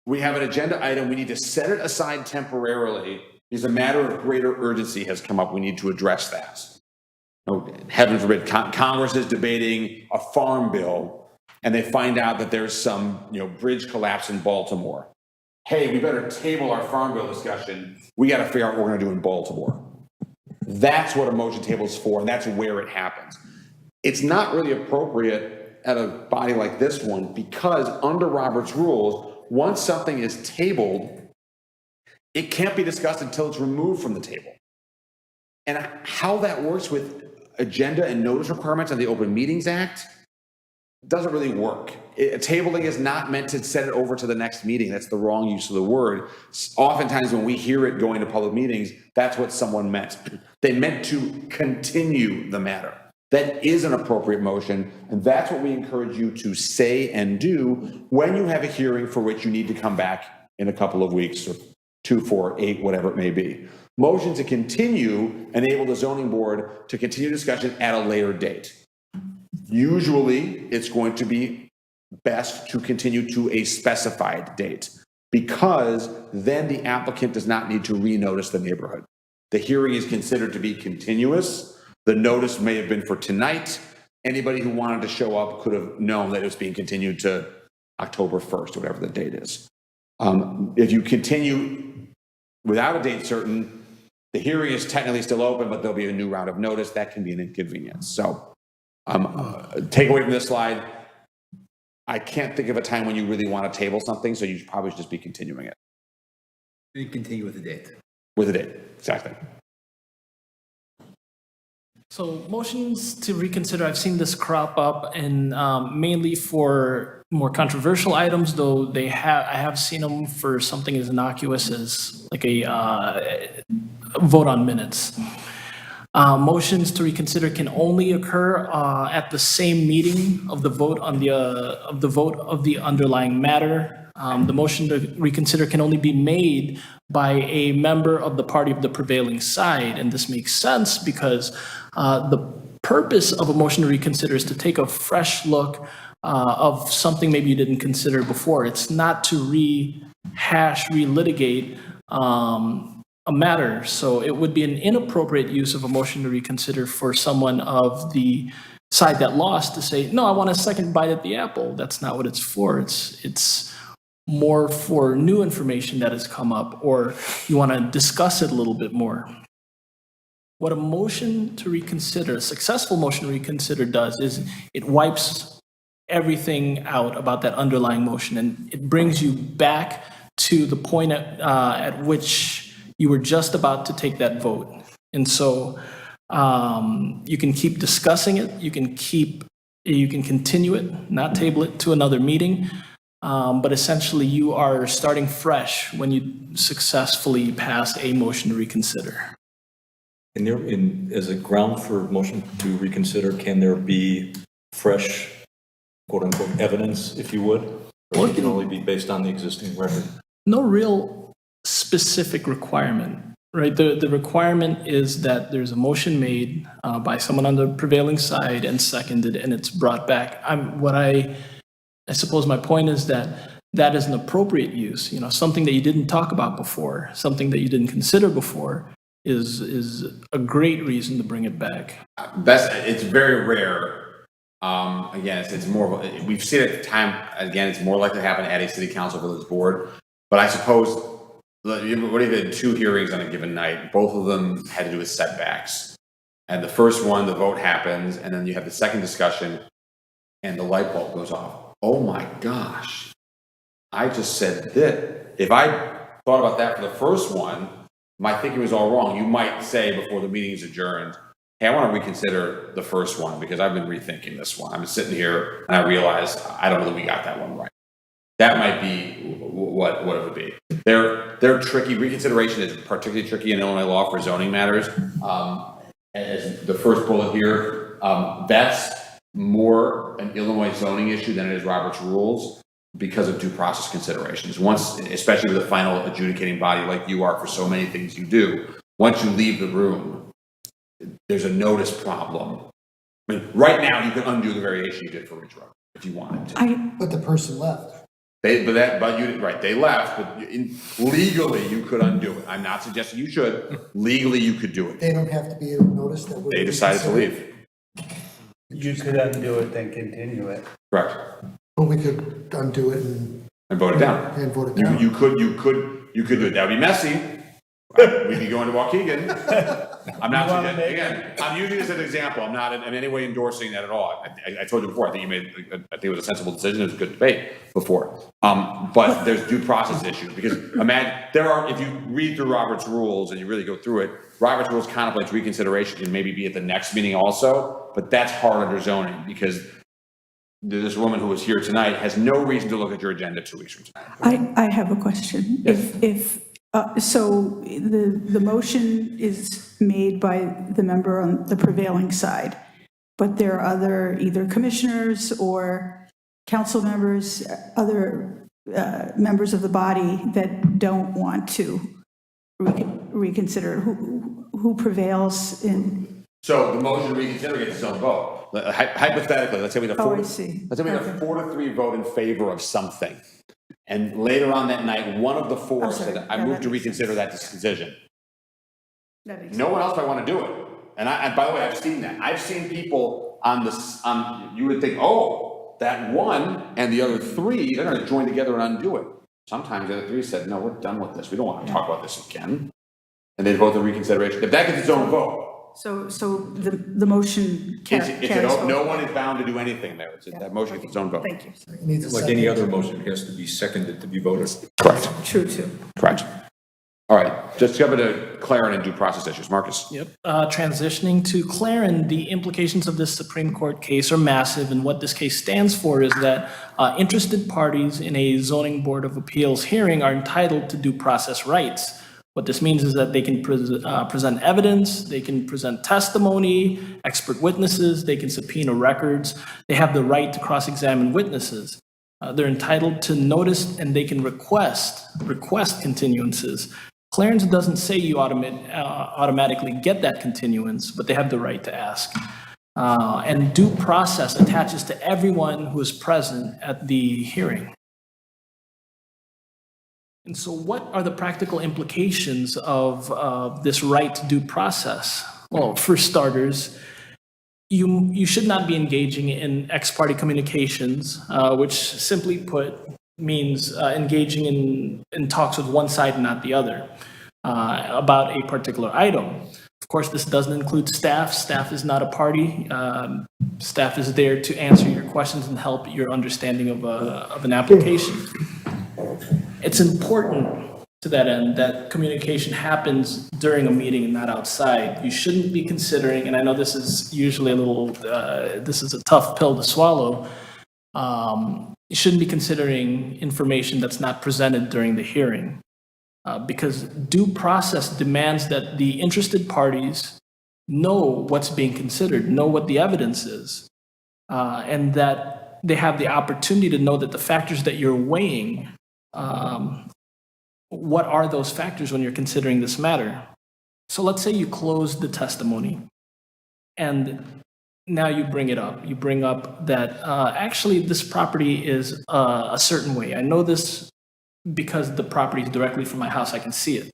we have an agenda item, we need to set it aside temporarily because a matter of greater urgency has come up. We need to address that. Heaven forbid, Congress is debating a farm bill and they find out that there's some bridge collapse in Baltimore. Hey, we better table our farm bill discussion. We got to figure out what we're going to do in Baltimore. That's what a motion table is for, and that's where it happens. It's not really appropriate at a body like this one because under Robert's rules, once something is tabled, it can't be discussed until it's removed from the table. And how that works with agenda and notice requirements on the Open Meetings Act doesn't really work. Tabling is not meant to set it over to the next meeting. That's the wrong use of the word. Oftentimes when we hear it going to public meetings, that's what someone meant. They meant to continue the matter. That is an appropriate motion, and that's what we encourage you to say and do when you have a hearing for which you need to come back in a couple of weeks, or 2, 4, 8, whatever it may be. Motion to continue enable the zoning board to continue discussion at a later date. Usually, it's going to be best to continue to a specified date because then the applicant does not need to renotice the neighborhood. The hearing is considered to be continuous. The notice may have been for tonight. Anybody who wanted to show up could have known that it was being continued to October 1st, or whatever the date is. If you continue without a date certain, the hearing is technically still open, but there'll be a new round of notice. That can be an inconvenience. So take away from this slide, I can't think of a time when you really want to table something, so you probably should just be continuing it. You continue with the date. With a date, exactly. So motions to reconsider, I've seen this crop up and mainly for more controversial items, though I have seen them for something as innocuous as like a vote on minutes. Motions to reconsider can only occur at the same meeting of the vote on the underlying matter. The motion to reconsider can only be made by a member of the party of the prevailing side, and this makes sense because the purpose of a motion to reconsider is to take a fresh look of something maybe you didn't consider before. It's not to relitigate a matter. So it would be an inappropriate use of a motion to reconsider for someone of the side that lost to say, no, I want a second bite at the apple. That's not what it's for. It's more for new information that has come up, or you want to discuss it a little bit more. What a motion to reconsider, a successful motion to reconsider does is it wipes everything out about that underlying motion, and it brings you back to the point at which you were just about to take that vote. And so you can keep discussing it, you can continue it, not table it to another meeting, but essentially you are starting fresh when you successfully pass a motion to reconsider. As a ground for motion to reconsider, can there be fresh, quote unquote, evidence, if you would? Or it can only be based on the existing record? No real specific requirement, right? The requirement is that there's a motion made by someone on the prevailing side and seconded, and it's brought back. I suppose my point is that that is an appropriate use. Something that you didn't talk about before, something that you didn't consider before, is a great reason to bring it back. It's very rare. Again, it's more of we've seen it time. Again, it's more likely to happen at a city council village board. But I suppose what if you had 2 hearings on a given night? Both of them had to do with setbacks. And the first one, the vote happens, and then you have the second discussion, and the light bulb goes off. Oh my gosh! I just said that. If I thought about that for the first one, my thinking was all wrong. You might say before the meeting is adjourned, hey, I want to reconsider the first one because I've been rethinking this one. I'm sitting here and I realize I don't know that we got that one right. That might be what it would be. They're tricky. Reconsideration is particularly tricky in Illinois law for zoning matters. As the first bullet here, that's more an Illinois zoning issue than it is Robert's rules, because of due process considerations. Once, especially with a final adjudicating body like you are for so many things you do, once you leave the room, there's a notice problem. I mean, right now you can undo the variation you did for Ridge Road if you wanted to. But the person left. They left, but legally you could undo it. I'm not suggesting you should. Legally you could do it. They don't have to be noticed that. They decided to leave. You could undo it, then continue it. Correct. But we could undo it and vote it down. And vote it down. You could do it. That would be messy. We'd be going to Waukegan. I'm not suggesting, again, I'm using this as an example. I'm not in any way endorsing that at all. I told you before, I think it was a sensible decision. It was a good debate before. But there's due process issue because if you read through Robert's rules and you really go through it, Robert's rules contemplates reconsideration can maybe be at the next meeting also, but that's hard under zoning because this woman who was here tonight has no reason to look at your agenda 2 weeks from tonight. I have a question. Yes. So the motion is made by the member on the prevailing side, but there are other either commissioners or council members, other members of the body that don't want to reconsider? Who prevails in? So the motion to reconsider gets its own vote. Hypothetically, let's say we had a Oh, I see. let's say we had a 4-3 vote in favor of something. And later on that night, one of the four I'm sorry. said, I Yeah, move that to makes reconsider that decision. That makes No one else might want to do it. And by the way, I've seen that. I've seen people you would think, oh, that one and the other three, they're going to join together and undo it. Sometimes the other three said, no, we're done with this. We don't want to talk about this again. And they vote the reconsideration. If that gets its own vote. So the motion carries forward. No one is bound to do anything there. That motion gets its own vote. Thank you. It needs a Like second. any other motion, it has to be seconded to be voted. Correct. True, too. Correct. All right, just jump into Clarendon and due process issues. Marcus. Yep. Transitioning to Clarendon, the implications of this Supreme Court case are massive, and what this case stands for is that interested parties in a zoning board of appeals hearing are entitled to due process rights. What this means is that they can present evidence, they can present testimony, expert witnesses, they can subpoena records, they have the right to cross-examine witnesses. They're entitled to notice, and they can request continuances. Clarendon doesn't say you automatically get that continuance, but they have the right to ask. And due process attaches to everyone who is present at the hearing. And so what are the practical implications of this right to due process? Well, for starters, you should not be engaging in ex-parte communications, which simply put means engaging in talks with one side and not the other about a particular item. Of course, this doesn't include staff. Staff is not a party. Staff is there to answer your questions and help your understanding of an application. It's important to that end that communication happens during a meeting and not outside. You shouldn't be considering, and I know this is usually this is a tough pill to swallow, you shouldn't be considering information that's not presented during the hearing. Because due process demands that the interested parties know what's being considered, know what the evidence is, and that they have the opportunity to know that the factors that you're weighing, what are those factors when you're considering this matter? So let's say you close the testimony, and now you bring it up. You bring up that actually this property is a certain way. I know this because the property is directly from my house. I can see it.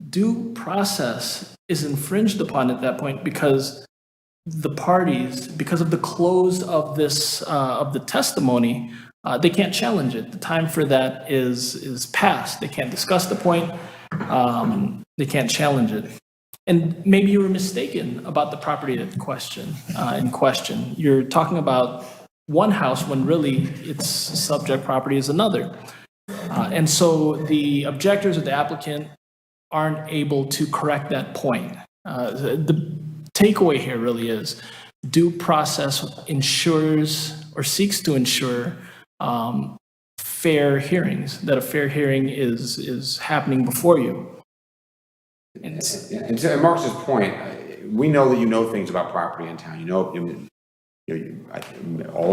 Due process is infringed upon at that point because the parties, because of the close of this of the testimony, they can't challenge it. The time for that is past. They can't discuss the point. They can't challenge it. And maybe you were mistaken about the property in question. You're talking about one house when really its subject property is another. And so the objectors or the applicant aren't able to correct that point. The takeaway here really is due process ensures or seeks to ensure fair hearings, that a fair hearing is happening before you. And to Marcus's point, we know that you know things about property in town. All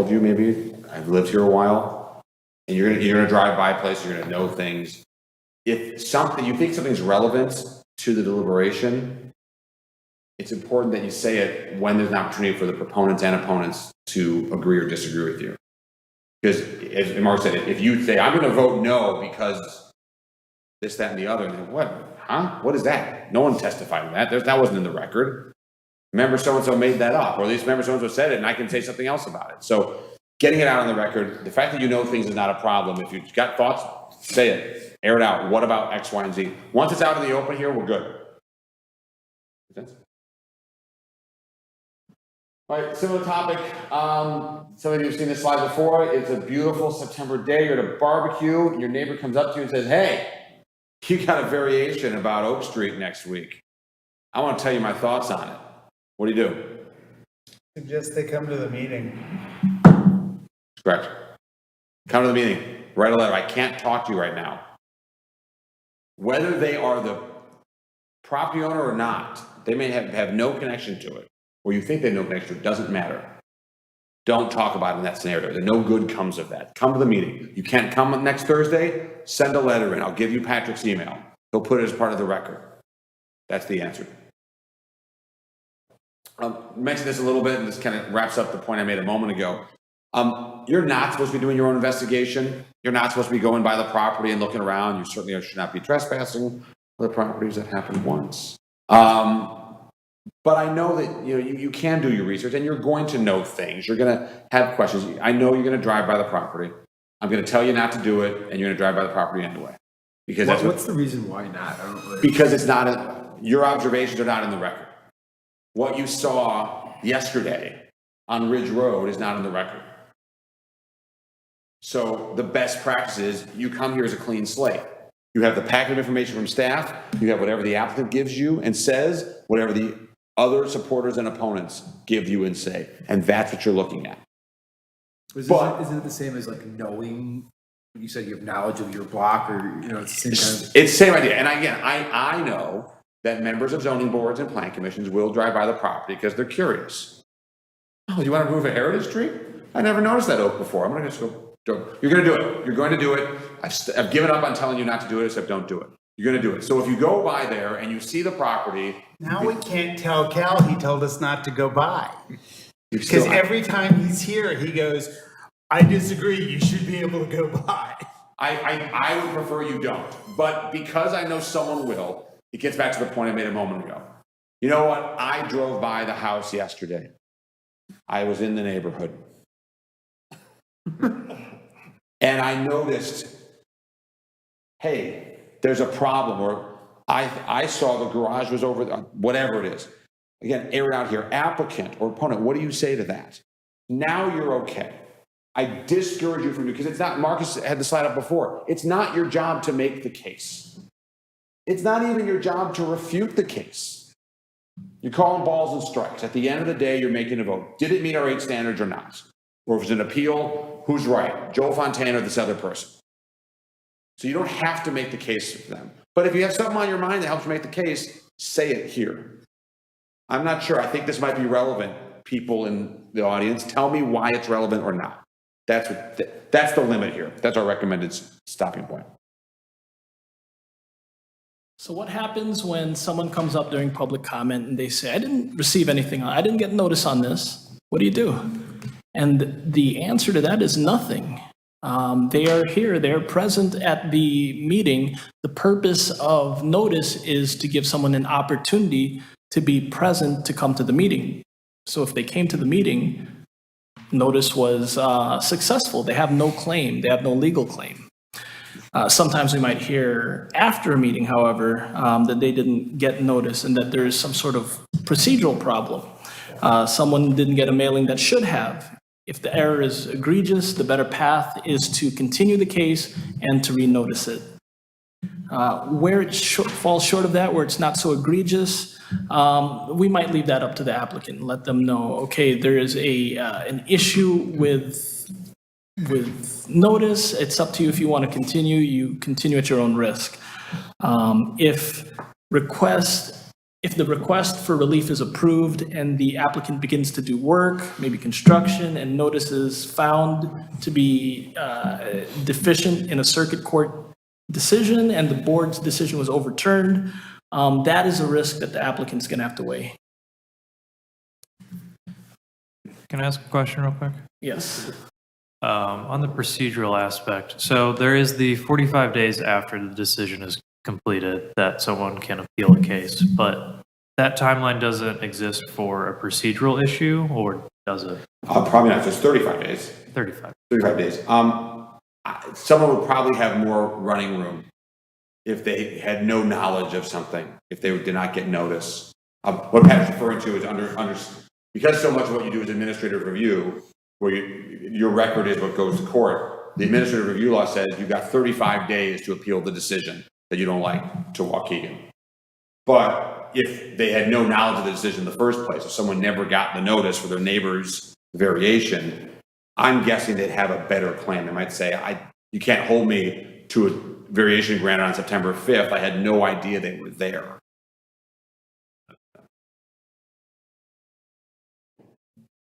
of you maybe have lived here a while, and you're gonna drive by places. You're gonna know things. If you think something's relevant to the deliberation, it's important that you say it when there's an opportunity for the proponents and opponents to agree or disagree with you. Because as Mark said, if you say, I'm going to vote no because this, that, and the other, and then what? Huh? What is that? No one testified to that. That wasn't in the record. Member so-and-so made that up, or at least member so-and-so said it, and I can say something else about it. So getting it out on the record, the fact that you know things is not a problem. If you've got thoughts, say it. Air it out. What about X, Y, and Z? Once it's out in the open here, we're good. Make sense? All right, similar topic. Some of you have seen this slide before. It's a beautiful September day. You're at a barbecue, and your neighbor comes up to you and says, hey, you got a variation about Oak Street next week. I want to tell you my thoughts on it. What do you do? Suggest they come to the meeting. Correct. Come to the meeting. Write a letter. I can't talk to you right now. Whether they are the property owner or not, they may have no connection to it, or you think they have no connection to it, doesn't matter. Don't talk about it in that scenario. No good comes of that. Come to the meeting. You can't come next Thursday? Send a letter in. I'll give you Patrick's email. He'll put it as part of the record. That's the answer. Mentioned this a little bit, and this kind of wraps up the point I made a moment ago. You're not supposed to be doing your own investigation. You're not supposed to be going by the property and looking around. You certainly should not be trespassing the properties. That happened once. But I know that you can do your research, and you're going to know things. You're going to have questions. I know you're going to drive by the property. I'm going to tell you not to do it, and you're going to drive by the property anyway. Because What's the reason why not? I don't really. Because it's not your observations are not in the record. What you saw yesterday on Ridge Road is not in the record. So the best practice is you come here as a clean slate. You have the packet of information from staff. You have whatever the applicant gives you and says, whatever the other supporters and opponents give you and say. And that's what you're looking at. Isn't it the same as like knowing, you said you have knowledge of your block, or, it's the same kind of. It's the same idea. And again, I know that members of zoning boards and plan commissions will drive by the property because they're curious. Oh, you want to remove a heritage tree? I never noticed that oak before. I'm going to just go. You're going to do it. You're going to do it. I've given up on telling you not to do it, except don't do it. You're going to do it. So if you go by there and you see the property. Now we can't tell Cal he told us not to go by. Because every time he's here, he goes, I disagree. You should be able to go by. I would prefer you don't. But because I know someone will, it gets back to the point I made a moment ago. You know what? I drove by the house yesterday. I was in the neighborhood. And I noticed, hey, there's a problem, or I saw the garage was over, whatever it is. Again, air it out here. Applicant or opponent, what do you say to that? Now you're okay. I discourage you from because it's not, Marcus had the slide up before, it's not your job to make the case. It's not even your job to refute the case. You're calling balls and strikes. At the end of the day, you're making a vote. Did it meet our 8 standards or not? Or if it's an appeal, who's right? Joe Fontana or this other person? So you don't have to make the case for them. But if you have something on your mind that helps you make the case, say it here. I'm not sure. I think this might be relevant. People in the audience, tell me why it's relevant or not. That's the limit here. That's our recommended stopping point. So what happens when someone comes up during public comment and they say, I didn't receive anything, I didn't get notice on this. What do you do? And the answer to that is nothing. They are here, they're present at the meeting. The purpose of notice is to give someone an opportunity to be present to come to the meeting. So if they came to the meeting, notice was successful. They have no claim, they have no legal claim. Sometimes we might hear after a meeting, however, that they didn't get notice and that there is some sort of procedural problem. Someone didn't get a mailing that should have. If the error is egregious, the better path is to continue the case and to renotice it. Where it falls short of that, where it's not so egregious, we might leave that up to the applicant and let them know, okay, there is an if it's up to you if you want to continue, you continue at your own risk. If the request for relief is approved and the applicant begins to do work, maybe construction, and notice is found to be deficient in a circuit court decision and the board's decision was overturned, that is a risk that the applicant's going to have to weigh. Can I ask a question real quick? Yes. On the procedural aspect, so there is the 45 days after the decision is completed that someone can appeal a case, but that timeline doesn't exist for a procedural issue, or does it? Probably not, just 35 days. 35 days. Someone would probably have more running room if they had no knowledge of something, if they did not get notice. What Pat's referring to is because so much of what you do is administrative review, where your record is what goes to court. The administrative review law says you've got 35 days to appeal the decision that you don't like to Waukegan. But if they had no knowledge of the decision in the first place, if someone never got the notice for their neighbor's variation, I'm guessing they'd have a better claim. They might say, you can't hold me to a variation granted on September 5th. I had no idea they were there.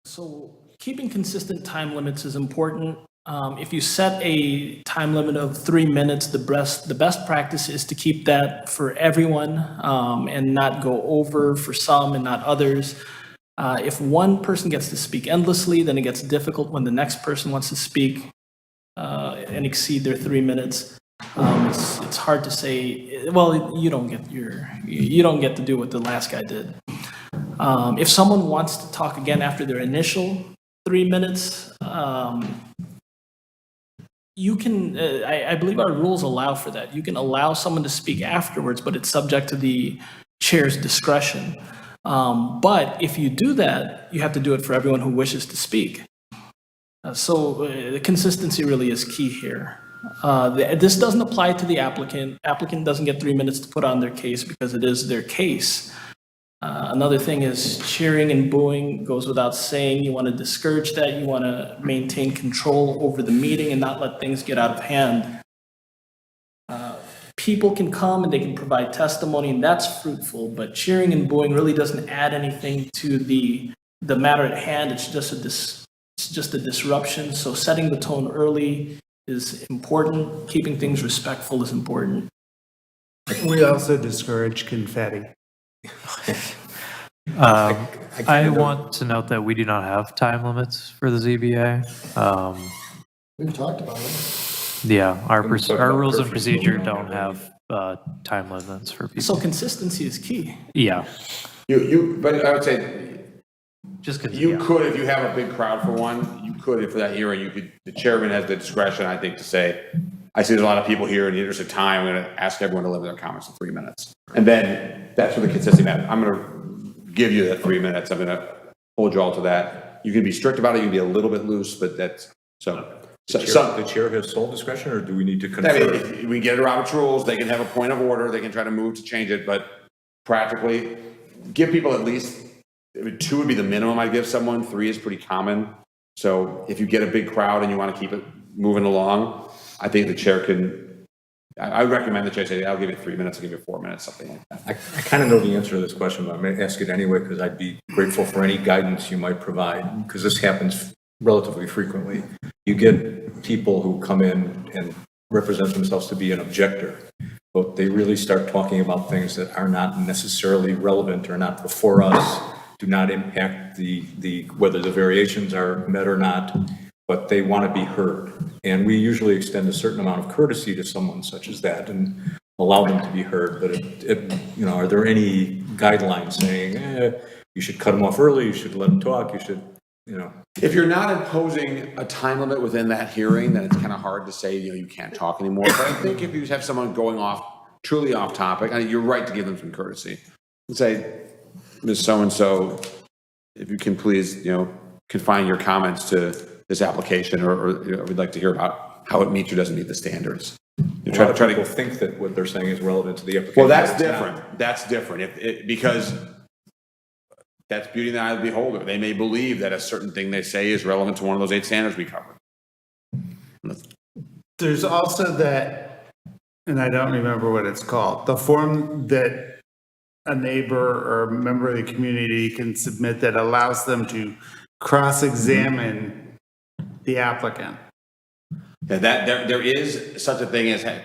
So keeping consistent time limits is important. If you set a time limit of 3 minutes, the best practice is to keep that for everyone and not go over for some and not others. If one person gets to speak endlessly, then it gets difficult when the next person wants to speak and exceed their 3 minutes. It's hard to say, well, you don't get to do what the last guy did. If someone wants to talk again after their initial 3 minutes, you can, I believe our rules allow for that. You can allow someone to speak afterwards, but it's subject to the chair's discretion. But if you do that, you have to do it for everyone who wishes to speak. So the consistency really is key here. This doesn't apply to the applicant. Applicant doesn't get 3 minutes to put on their case because it is their case. Another thing is cheering and booing goes without saying. You want to discourage that. You want to maintain control over the meeting and not let things get out of hand. People can come and they can provide testimony, and that's fruitful, but cheering and booing really doesn't add anything to the matter at hand. It's just a disruption. So setting the tone early is important. Keeping things respectful is important. We also discourage confetti. I want to note that we do not have time limits for the ZBA. We've talked about it. Yeah, our rules of procedure don't have time limits for people. So consistency is key. Yeah, But I would say, just because you could, if you have a big crowd for one, you could, for that hearing, the chairman has the discretion, I think, to say, I see there's a lot of people here in the interest of time, I'm going to ask everyone to limit their comments to 3 minutes. And then that's where the consistency matters. I'm going to give you that 3 minutes. I'm going to hold you all to that. You can be strict about it. You can be a little bit loose, but that's so. The chair has sole discretion, or do we need to I confer? mean, if we get it Robert's rules, they can have a point of order. They can try to move to change it, but practically, give people at least 2 would be the minimum I'd give someone. 3 is pretty common. So if you get a big crowd and you want to keep it moving along, I think the chair can. I would recommend the chair say, "I'll give you 3 minutes. I'll give you 4 minutes," something like that. I kind of know the answer to this question, but I'm going to ask it anyway because I'd be grateful for any guidance you might provide, because this happens relatively frequently. You get people who come in and represent themselves to be an objector, but they really start talking about things that are not necessarily relevant or not before us, do not impact the whether the variations are met or not, but they want to be heard. And we usually extend a certain amount of courtesy to someone such as that and allow them to be heard. But are there any guidelines saying, you should cut them off early, you should let them talk, you should, If you're not imposing a time limit within that hearing, then it's kind of hard to say, you can't talk anymore. But I think if you have someone going truly off topic, you're right to give them some courtesy. And say, Ms. So-and-so, if you can please, confine your comments to this application, or we'd like to hear about how it meets or doesn't meet the standards. a lot of people think that what they're saying is relevant to the application. Well, that's different. That's different. Because that's beauty in the eye of the beholder. They may believe that a certain thing they say is relevant to one of those 8 standards we covered. There's also that, and I don't remember what it's called, the form that a neighbor or a member of the community can submit that allows them to cross-examine the applicant. Yeah, there is such a thing as, hey,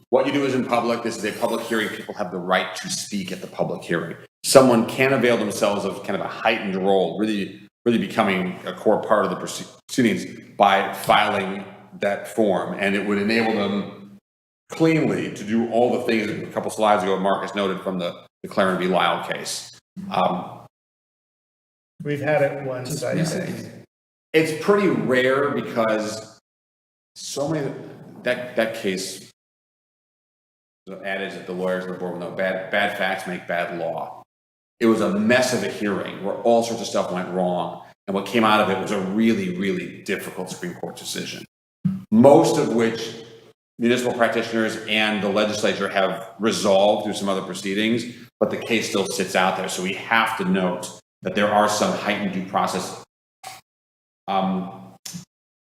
what you do is in public. This is a public hearing. People have the right to speak at the public hearing. Someone can avail themselves of kind of a heightened role, really becoming a core part of the proceedings by filing that form, and it would enable them cleanly to do all the things that a couple slides ago Marcus noted from the Claren v. Lyle case. We've had it once, I think. It's pretty rare because so many, that case, the adage that the lawyers on the board will know, bad facts make bad law. It was a mess of a hearing where all sorts of stuff went wrong, and what came out of it was a really, really difficult Supreme Court decision, most of which municipal practitioners and the legislature have resolved through some other proceedings, but the case still sits out there. So we have to note that there are some heightened due process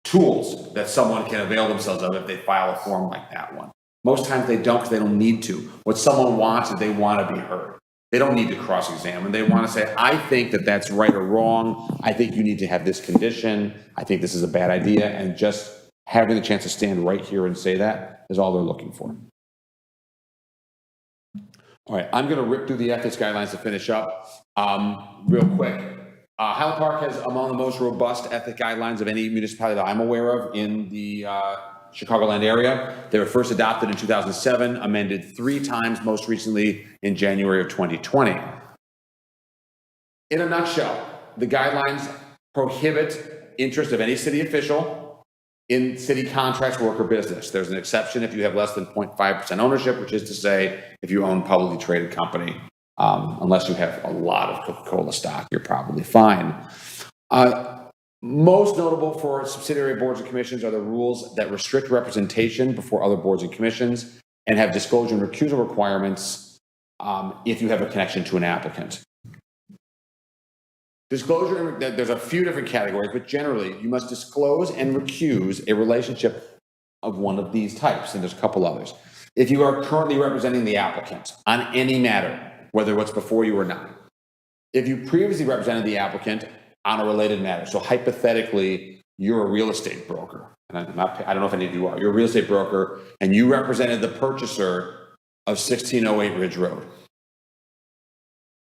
tools that someone can avail themselves of if they file a form like that one. Most times they don't, because they don't need to. What someone wants is they want to be heard. They don't need to cross-examine. They want to say, I think that that's right or wrong. I think you need to have this condition. I think this is a bad idea. And just having the chance to stand right here and say that is all they're looking for. All right, I'm going to rip through the ethics guidelines to finish up real quick. Highland Park has among the most robust ethic guidelines of any municipality that I'm aware of in the Chicagoland area. They were first adopted in 2007, amended 3 times, most recently in January of 2020. In a nutshell, the guidelines prohibit interest of any city official in city contracts, work, or business. There's an exception if you have less than 0.5% ownership, which is to say if you own a publicly traded company. Unless you have a lot of Coca-Cola stock, you're probably fine. Most notable for subsidiary boards and commissions are the rules that restrict representation before other boards and commissions and have disclosure and recusal requirements if you have a connection to an applicant. Disclosure, there's a few different categories, but generally you must disclose and recuse a relationship of one of these types, and there's a couple others. If you are currently representing the applicant on any matter, whether what's before you or not. If you previously represented the applicant on a related matter, so hypothetically, you're a real estate broker, and I don't know if any of you are, you're a real estate broker, and you represented the purchaser of 1608 Ridge Road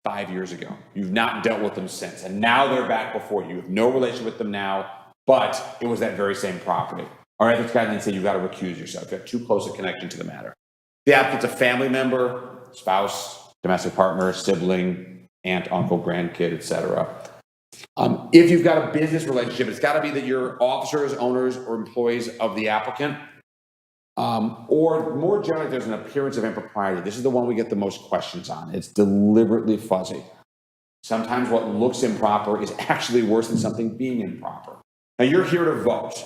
5 years ago. You've not dealt with them since, and now they're back before you. You have no relation with them now, but it was that very same property. Our ethics guidelines say you've got to recuse yourself. You have too close a connection to the matter. The applicant's a family member, spouse, domestic partner, sibling, aunt, uncle, grandkid, etc. If you've got a business relationship, it's got to be that you're officers, owners, or employees of the applicant. Or more generally, there's an appearance of impropriety. This is the one we get the most questions on. It's deliberately fuzzy. Sometimes what looks improper is actually worse than something being improper. Now, you're here to vote.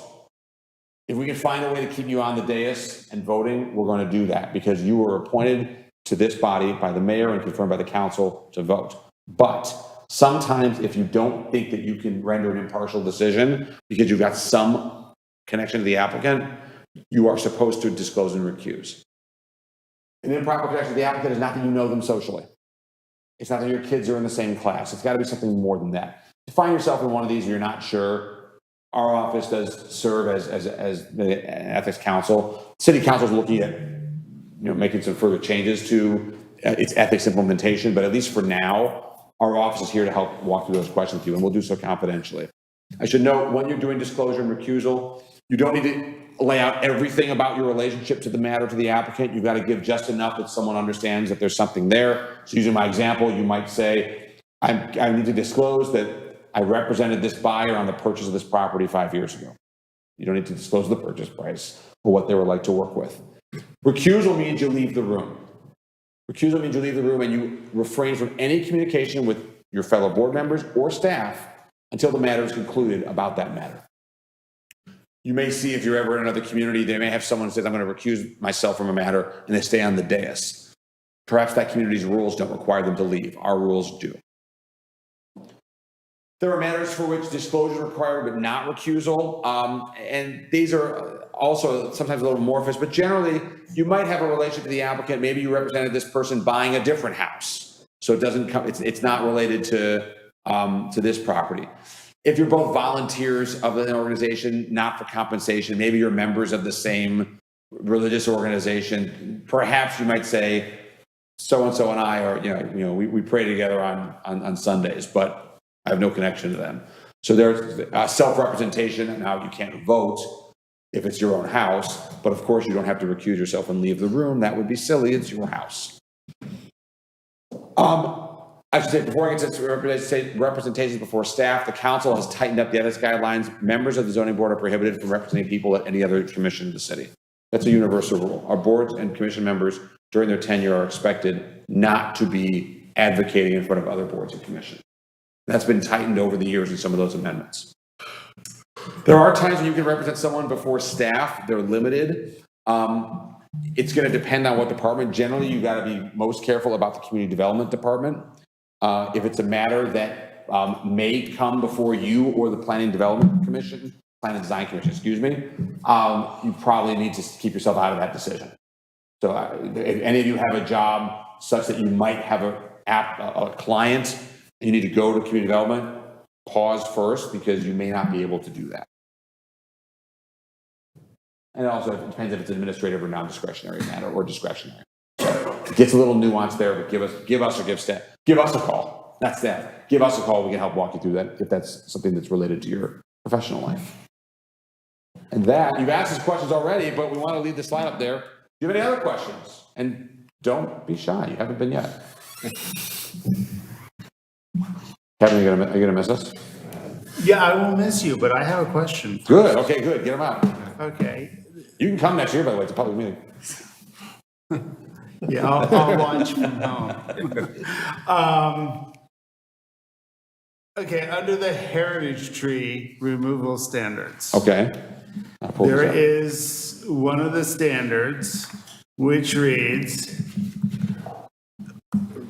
If we can find a way to keep you on the dais and voting, we're going to do that because you were appointed to this body by the mayor and confirmed by the council to vote. But sometimes if you don't think that you can render an impartial decision because you've got some connection to the applicant, you are supposed to disclose and recuse. An improper connection to the applicant is not that you know them socially. It's not that your kids are in the same class. It's got to be something more than that. If you find yourself in one of these and you're not sure, our office does serve as the ethics council. City council is looking at making some further changes to its ethics implementation, but at least for now, our office is here to help walk through those questions with you, and we'll do so confidentially. I should note, when you're doing disclosure and recusal, you don't need to lay out everything about your relationship to the matter to the applicant. You've got to give just enough that someone understands that there's something there. So using my example, you might say, I need to disclose that I represented this buyer on the purchase of this property 5 years ago. You don't need to disclose the purchase price or what they were like to work with. Recusal means you leave the room. Recusal means you leave the room and you refrain from any communication with your fellow board members or staff until the matter is concluded about that matter. You may see, if you're ever in another community, they may have someone who says, I'm going to recuse myself from a matter, and they stay on the dais. Perhaps that community's rules don't require them to leave. Our rules do. There are matters for which disclosure is required but not recusal, and these are also sometimes a little amorphous, but generally you might have a relationship to the applicant. Maybe you represented this person buying a different house, so it doesn't come. It's not related to this property. If you're both volunteers of an organization, not for compensation, maybe you're members of the same religious organization, perhaps you might say, so-and-so and I are, we pray together on Sundays, but I have no connection to them. So there's self-representation, and now you can't vote if it's your own house, but of course you don't have to recuse yourself and leave the room. That would be silly. It's your house. I should say, before I get to representations before staff, the council has tightened up the ethics guidelines. Members of the zoning board are prohibited from representing people at any other commission in the city. That's a universal rule. Our boards and commission members during their tenure are expected not to be advocating in front of other boards and commissions. That's been tightened over the years in some of those amendments. There are times when you can represent someone before staff. They're limited. It's going to depend on what department. Generally, you got to be most careful about the community development department. If it's a matter that may come before you or the planning development commission, planning design commission, excuse me, you probably need to keep yourself out of that decision. So if any of you have a job such that you might have a client, you need to go to community development, pause first, because you may not be able to do that. And it also depends if it's administrative or non-discretionary matter or discretionary. So it gets a little nuanced there, but give us a call. Not staff. Give us a call. We can help walk you through that if that's something that's related to your professional life. And that, you've asked us questions already, but we want to leave the slide up there. Do you have any other questions? And don't be shy. You haven't been yet. Kevin, are you gonna miss us? Yeah, I will miss you, but I have a question. Good. Okay, good. Get them out. Okay. You can come next year, by the way. It's a public meeting. Yeah, I'll watch from home. Okay, under the heritage tree removal standards. Okay. There is one of the standards which reads,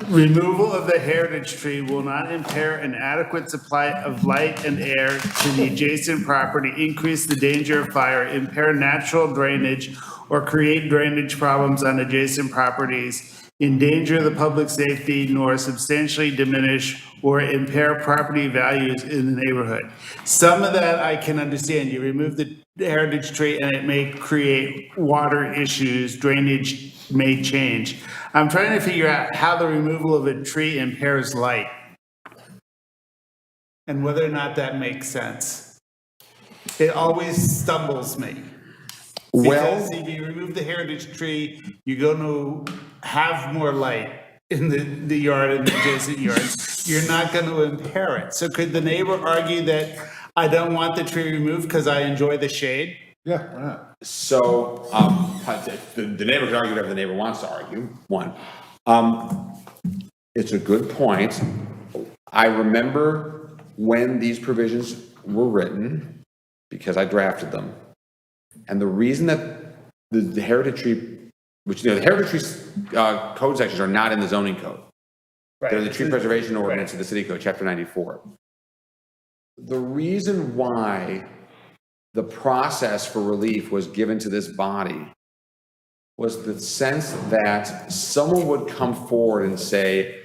removal of the heritage tree will not impair an adequate supply of light and air to the adjacent property, increase the danger of fire, impair natural drainage, or create drainage problems on adjacent properties, endanger the public safety, nor substantially diminish or impair property values in the neighborhood. Some of that I can understand. You remove the heritage tree and it may create water issues, drainage may change. I'm trying to figure out how the removal of a tree impairs light and whether or not that makes sense. It always stumbles me. Because if you remove the heritage tree, you're going to have more light in the yard and the adjacent yards. You're not going to impair it. So could the neighbor argue that I don't want the tree removed because I enjoy the shade? Yeah, why not? So, the neighbor can argue whatever the neighbor wants to argue, one. It's a good point. I remember when these provisions were written, because I drafted them. And the reason that the heritage tree, which, the heritage tree code sections are not in the zoning code. Right. They're in the tree preservation ordinance of the city code, chapter 94. The reason why the process for relief was given to this body was the sense that someone would come forward and say,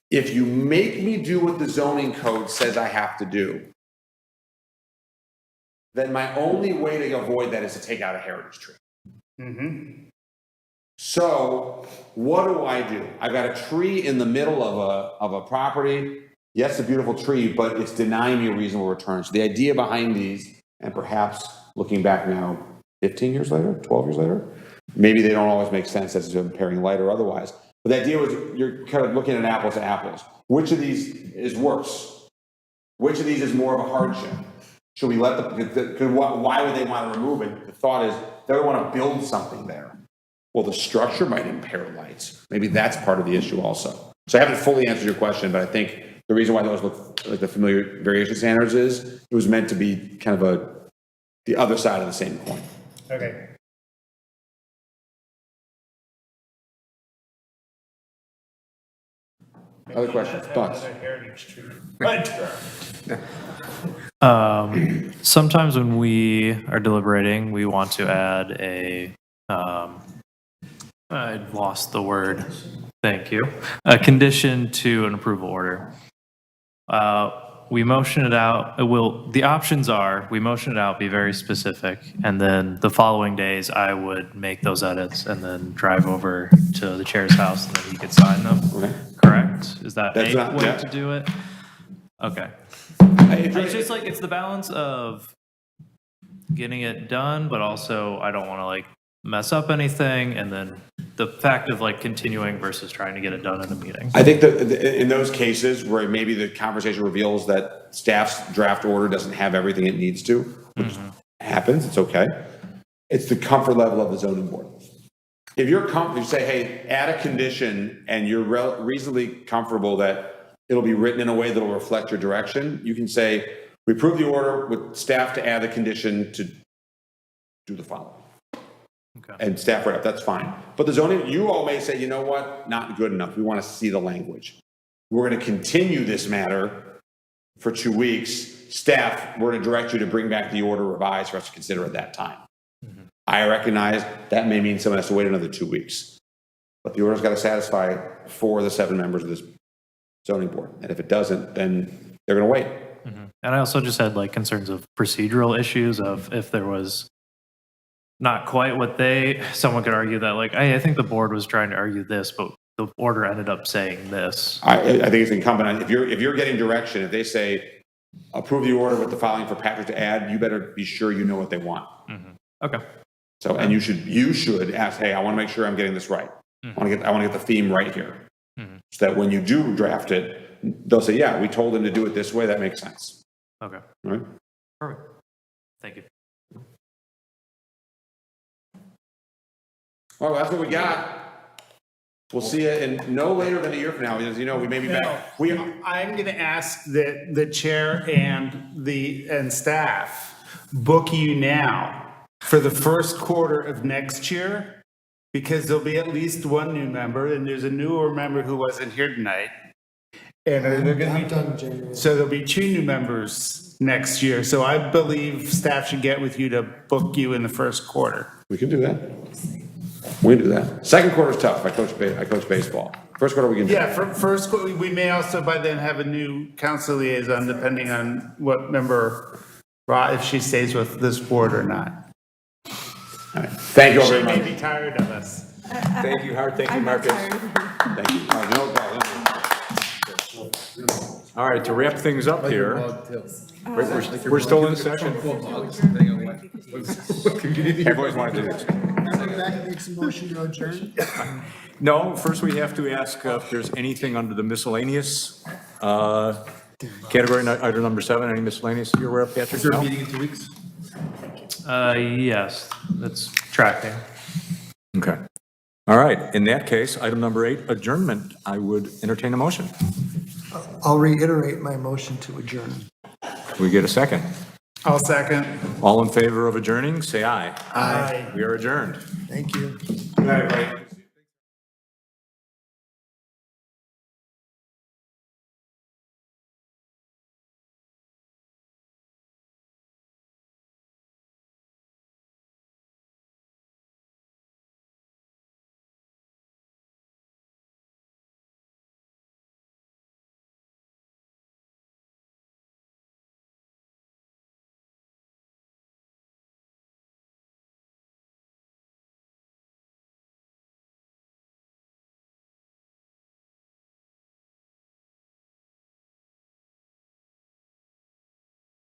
if you make me do what the zoning code says I have to do, then my only way to avoid that is to take out a heritage tree. Mm-hmm. So what do? I've got a tree in the middle of a property. Yes, a beautiful tree, but it's denying me a reasonable return. So the idea behind these, and perhaps looking back now, 15 years later, 12 years later, maybe they don't always make sense as to impairing light or otherwise. But the idea was you're kind of looking at apples to apples. Which of these is worse? Which of these is more of a hardship? Should we let why would they want to remove it? The thought is they would want to build something there. Well, the structure might impair lights. Maybe that's part of the issue also. So I haven't fully answered your question, but I think the reason why those look like the familiar variation standards is it was meant to be kind of the other side of the same coin. Okay. Other questions, thoughts? Sometimes when we are deliberating, we want to add I lost the word, thank you, a condition to an approval order. We motion it out, the options are, we motion it out, be very specific, and then the following days, I would make those edits and then drive over to the chair's house and then he could sign them. Okay. Correct? Is that That's a not- way yeah. to do it? Okay. It's It's just like, it's the balance of getting it done, but also I don't want to like mess up anything, and then the fact of like continuing versus trying to get it done in a meeting. I think that in those cases where maybe the conversation reveals that staff's draft order doesn't have everything it needs to, which happens, it's okay. It's the comfort level of the zoning board. If you're you say, hey, add a condition and you're reasonably comfortable that it'll be written in a way that'll reflect your direction, you can say, we approve the order with staff to add the condition to do the following. Okay. And staff write up, that's fine. But the zoning, you all may say, you know what, not good enough. We want to see the language. We're going to continue this matter for 2 weeks. Staff, we're going to direct you to bring back the order revised for us to consider at that time. I recognize that may mean someone has to wait another 2 weeks. But the order's got to satisfy 4 of the 7 members of this zoning board. And if it doesn't, then they're going to wait. And I also just had like concerns of procedural issues of if there was not quite what someone could argue that like, I think the board was trying to argue this, but the order ended up saying this. I think it's incumbent on, if you're getting direction, if they say, approve the order with the following for Patrick to add, you better be sure you know what they want. Okay. So, and you should ask, hey, I want to make sure I'm getting this right. I want to get the theme right here. So that when you do draft it, they'll say, yeah, we told them to do it this way. That makes sense. Okay. Right? Perfect. Thank you. Well, that's what we got. We'll see you in no later than a year from now. As you know, we may be back. I'm going to ask that the chair and staff book you now for the first quarter of next year, because there'll be at least one new member, and there's a newer member who wasn't here tonight. And they're going I'm to done in January. so there'll be 2 new members next year. So I believe staff should get with you to book you in the first quarter. We can do that. We can do that. Second quarter's tough. I coach baseball. First quarter we can do. Yeah, for first quarter, we may also by then have a new council liaison, depending on what member, if she stays with this board or not. All right. Thank you all very She much. may be tired of us. Thank you, Hart. Thank you, Marcus. Thank you. No problem. All right, to wrap things up here, we're still in session. Everybody's wanted to do this. Back makes a motion to adjourn. No, first we have to ask if there's anything under the miscellaneous category, item number 7, any miscellaneous you're aware of, Patrick? Is there a No? meeting in 2 weeks? Yes, that's tracking. Okay. All right, in that case, item number 8, adjournment. I would entertain a motion. I'll reiterate my motion to adjourn. Can we get a second? I'll second. All in favor of adjourning, say aye. Aye. We are adjourned. Thank you. Good night, everybody.